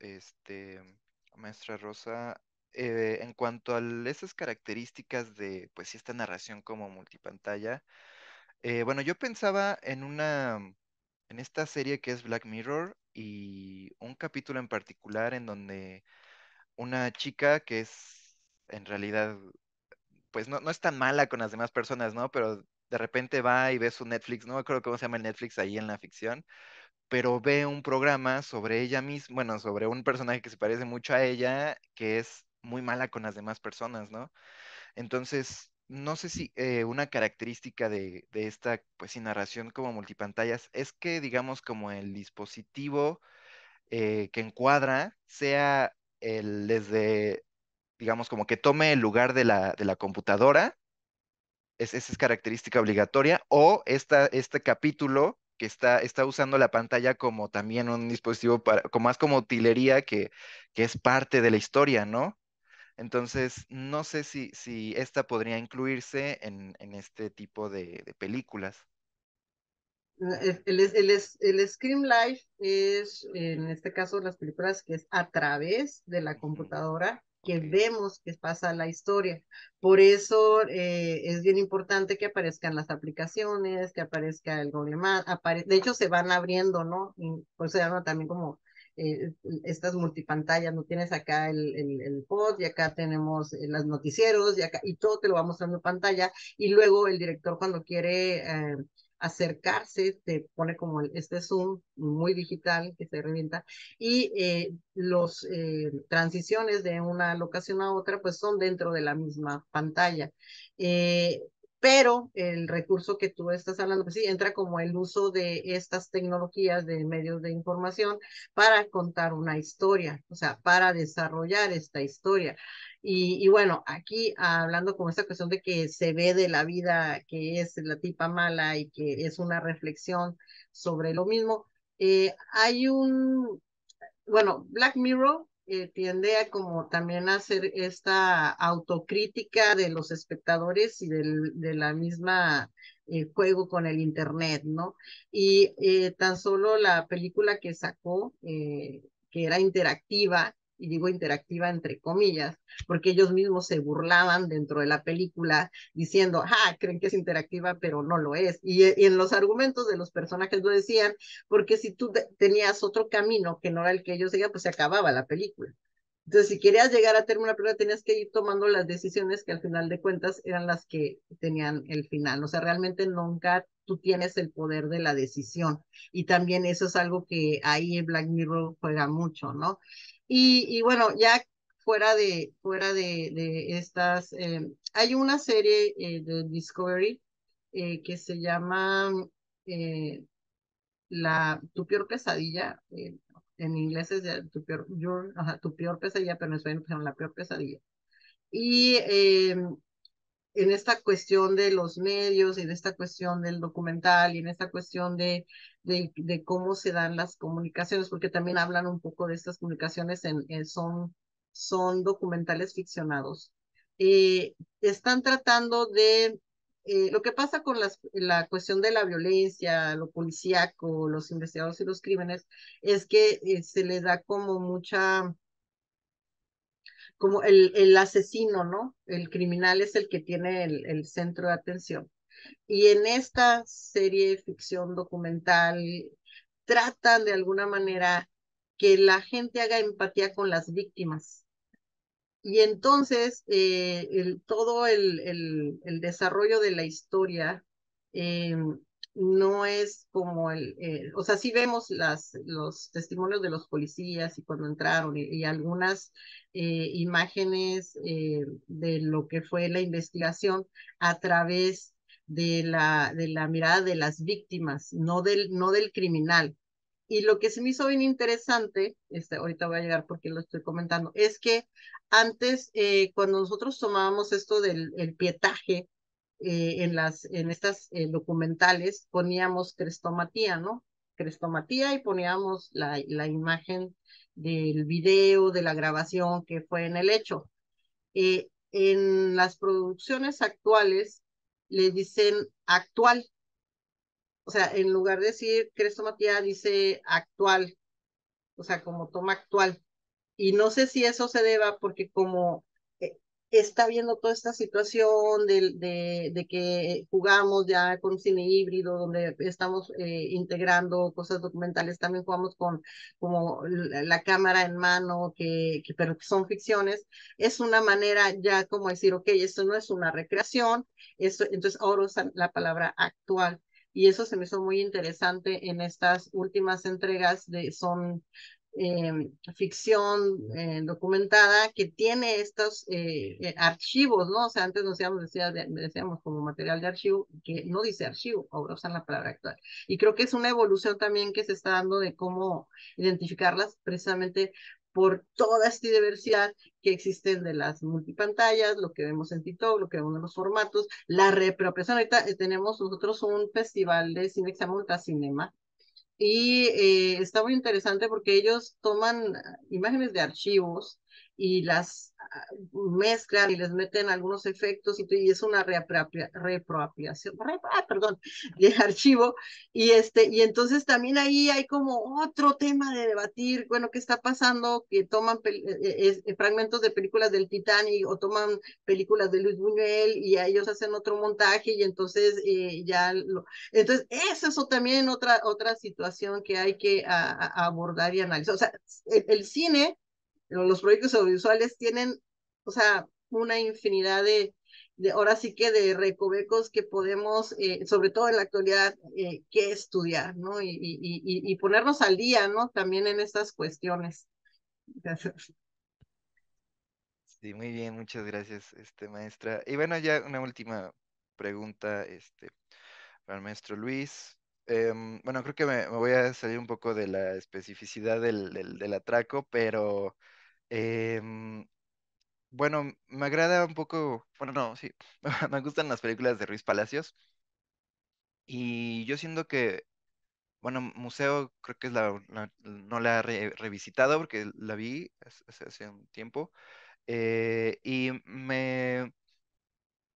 maestra Rosa, en cuanto a esas características de, pues, sí, esta narración como multipantalla. Bueno, yo pensaba en esta serie que es Black Mirror y un capítulo en particular en donde una chica que es en realidad, pues no es tan mala con las demás personas, ¿no? Pero de repente va y ve su Netflix, no me acuerdo cómo se llama el Netflix ahí en la ficción, pero ve un programa sobre ella misma, bueno, sobre un personaje que se parece mucho a ella, que es muy mala con las demás personas, ¿no? Entonces, no sé si una característica de esta, pues, sí, narración como multipantallas es que, digamos, como el dispositivo que encuadra sea desde, digamos, como que tome el lugar de la computadora, esa es característica obligatoria, o este capítulo que está usando la pantalla como también un dispositivo para, como más como utilería que es parte de la historia, ¿no? Entonces, no sé si esta podría incluirse en este tipo de películas. El Scream Live es, en este caso, las películas que es a través de la Ujú. computadora que Ok, vemos que pasa la historia. Por eso es bien importante que aparezcan las aplicaciones, que aparezca el Google Maps, de hecho se van abriendo, ¿no? Y por eso se llama también como estas multipantallas, ¿no? Tienes acá el pod y acá tenemos los noticieros y acá, y todo te lo va mostrando en pantalla y luego el director cuando quiere acercarse, te pone como este zoom muy digital que se revienta y los transiciones de una locación a otra pues son dentro de la misma pantalla. Pero el recurso que tú estás hablando, pues sí, entra como el uso de estas tecnologías de medios de información para contar una historia, o sea, para desarrollar esta historia. Y bueno, aquí hablando con esta cuestión de que se ve de la vida que es la tipa mala y que es una reflexión sobre lo mismo, hay bueno, Black Mirror tiende a como también a hacer esta autocrítica de los espectadores y de la misma juego con el Internet, ¿no? Y tan solo la película que sacó, que era interactiva, y digo interactiva entre comillas, porque ellos mismos se burlaban dentro de la película diciendo, ah, creen que es interactiva, pero no lo es. Y en los argumentos de los personajes lo decían, porque si tú tenías otro camino que no era el que ellos seguían, pues se acababa la película. Entonces, si querías llegar a terminar la película, tenías que ir tomando las decisiones que al final de cuentas eran las que tenían el final. O sea, realmente nunca tú tienes el poder de la decisión. Y también eso es algo que ahí en Black Mirror juega mucho, ¿no? Y bueno, ya fuera de estas, hay una serie de Discovery que se llama eh, tu peor pesadilla, en inglés es tu peor pesadilla, pero en español pusieron la peor pesadilla. Y en esta cuestión de los medios y en esta cuestión del documental y en esta cuestión de cómo se dan las comunicaciones, porque también hablan un poco de estas comunicaciones, son documentales ficcionados. Están tratando de lo que pasa con la cuestión de la violencia, lo policíaco, los investigadores y los crímenes, es que se le da como mucha como el asesino, ¿no? El criminal es el que tiene el centro de atención. Y en esta serie de ficción documental tratan de alguna manera que la gente haga empatía con las víctimas. Y entonces todo el desarrollo de la historia eh, no es como o sea, sí vemos los testimonios de los policías y cuando entraron y algunas imágenes de lo que fue la investigación a través de la mirada de las víctimas, no del criminal. Y lo que se me hizo bien interesante, ahorita voy a llegar porque lo estoy comentando, es que antes, cuando nosotros tomábamos esto del el pietaje, en estas documentales poníamos crestomatía, ¿no? Crestomatía y poníamos la imagen del video, de la grabación que fue en el hecho. En las producciones actuales le dicen actual, o sea, en lugar de decir crestomatía, dice actual, o sea, como toma actual. Y no sé si eso se deba porque como eh, está viendo toda esta situación de que jugamos ya con cine híbrido, donde estamos integrando cosas documentales, también jugamos con como la cámara en mano, pero que son ficciones, es una manera ya como decir, ok, esto no es una recreación, entonces ahora usan la palabra actual. Y eso se me hizo muy interesante en estas últimas entregas eh, ficción documentada que tiene estos archivos, ¿no? O sea, antes decíamos como material de archivo, que no dice archivo, ahora usan la palabra actual. Y creo que es una evolución también que se está dando de cómo identificarlas precisamente por toda esta diversidad que existen de las multipantallas, lo que vemos en TikTok, lo que vemos en los formatos, la reapropiación. Ahorita tenemos nosotros un festival de cine que se llama Ultracinema, y está muy interesante porque ellos toman imágenes de archivos y las mezclan y les meten algunos efectos y es una reapropiación, perdón, de archivo. Y entonces también ahí hay como otro tema de debatir, bueno, ¿qué está pasando? Que toman fragmentos de películas del Titanic o toman películas de Luis Buñuel y a ellos hacen otro montaje y entonces entonces, esa es también otra situación que hay que abordar y analizar. O sea, el cine, los proyectos audiovisuales tienen, o sea, una infinidad ahora sí que de recovecos que podemos, sobre todo en la actualidad, que estudiar, ¿no? Y ponernos al día, ¿no? También en estas cuestiones. Sí, muy bien, muchas gracias, maestra. Y bueno, ya una última pregunta, para el maestro Luis. Bueno, creo que me voy a salir un poco de la especificidad del atraco, pero bueno, me agrada un poco, bueno, no, sí, me gustan las películas de Ruiz Palacios y yo siento que, bueno, Museo creo que es no la he revisitado porque la vi hace un tiempo y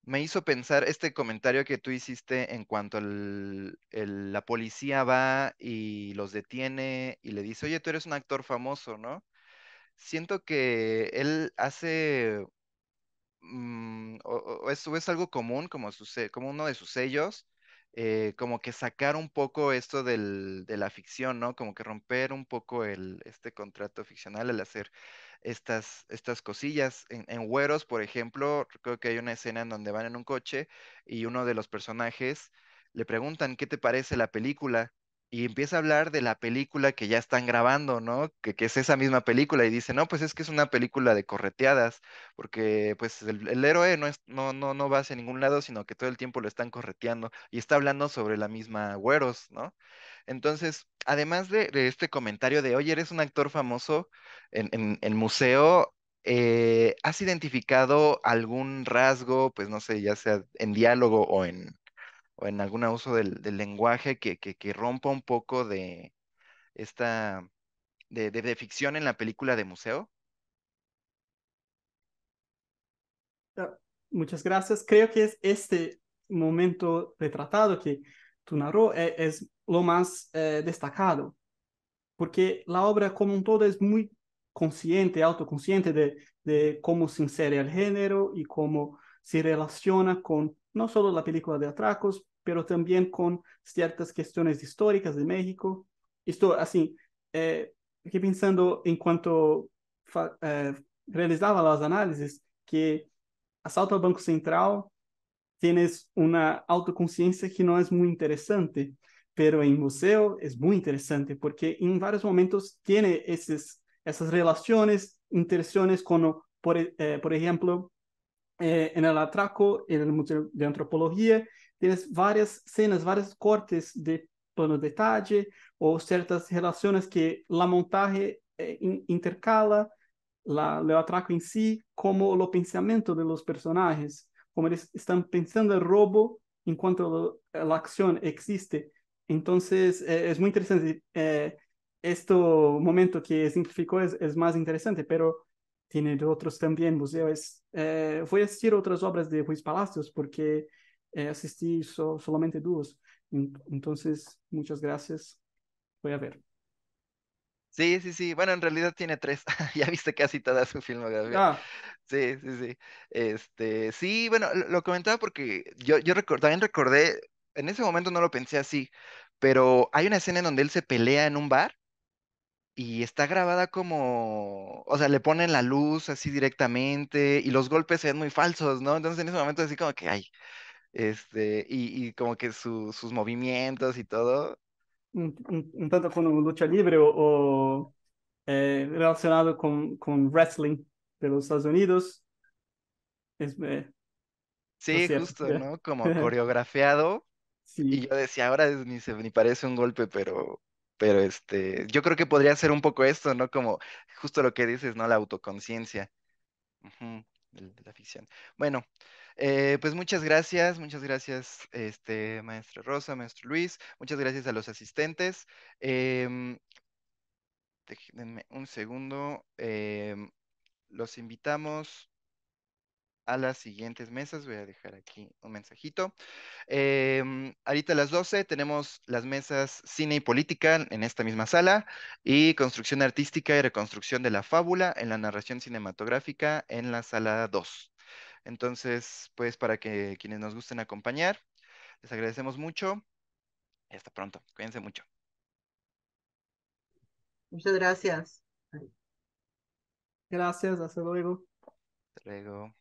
me hizo pensar este comentario que tú hiciste en cuanto la policía va y los detiene y le dice, oye, tú eres un actor famoso, ¿no? Siento que él hace, o es algo común, como uno de sus sellos, como que sacar un poco esto de la ficción, ¿no? Como que romper un poco este contrato ficcional al hacer estas cosillas. En Güeros, por ejemplo, creo que hay una escena en donde van en un coche y uno de los personajes le preguntan, ¿qué te parece la película? Y empieza a hablar de la película que ya están grabando, ¿no? Que es esa misma película y dice, no, pues es que es una película de correteadas, porque pues el héroe no va hacia ningún lado, sino que todo el tiempo lo están correteando y está hablando sobre la misma Güeros, ¿no? Entonces, además de este comentario de, oye, eres un actor famoso en el museo, ¿has identificado algún rasgo, pues no sé, ya sea en diálogo o en algún uso del lenguaje que rompa un poco de esta, de ficción en la película de museo? Ah, muchas gracias. Creo que es este momento retratado que tú narró es lo más destacado, porque la obra como un todo es muy consciente, autoconsciente de cómo se insere el género y cómo se relaciona con no solo la película de atracos, pero también con ciertas cuestiones históricas de México. Esto así, aquí pensando en cuanto realizaba los análisis, que Asalto al Banco Central tienes una autoconsciencia que no es muy interesante, pero en museo es muy interesante porque en varios momentos tiene esas relaciones, interacciones con, por ejemplo, en el atraco, en el Museo de Antropología, tienes varias escenas, varios cortes de plano de detalle o ciertas relaciones que la montaje intercala el atraco en sí como lo pensamiento de los personajes, como eles están pensando el robo en cuanto la acción existe. Entonces, es muy interesante. Este momento que simplificó es más interesante, pero tiene de otros también museos. Voy a asistir a otras obras de Ruiz Palacios porque asistí solamente dos. Entonces, muchas gracias. Voy a ver. Sí, sí, sí. Bueno, en realidad tiene tres. Ya viste casi toda su filmografía. Ah, Sí, sí, sí. Sí, bueno, lo comentaba porque también recordé, en ese momento no lo pensé así, pero hay una escena en donde él se pelea en un bar y está grabada como, o sea, le ponen la luz así directamente y los golpes se ven muy falsos, ¿no? Entonces en ese momento así como que, ay, y como que sus movimientos y todo. un tanto con lucha libre o relacionado con wrestling de los Estados Unidos. Es, lo Sí, cierto. justo, ¿no? Como coreografiado. Y Sí. yo decía, ahora ni parece un golpe, pero yo creo que podría ser un poco esto, ¿no? Como justo lo que dices, ¿no? La autoconciencia, ujú, de la ficción. Bueno, pues muchas gracias, maestra Rosa, maestro Luis, muchas gracias a los asistentes. Em, Denme un segundo. Los invitamos a las siguientes mesas. Voy a dejar aquí un mensajito. Ahorita a las 12 tenemos las mesas Cine y Política en esta misma sala y Construcción Artística y Reconstrucción de la Fábula en la narración cinematográfica en la sala 2. Entonces, pues para que quienes nos gusten acompañar, les agradecemos mucho y hasta pronto. Cuídense mucho. Muchas gracias. Gracias, hasta luego. Hasta luego.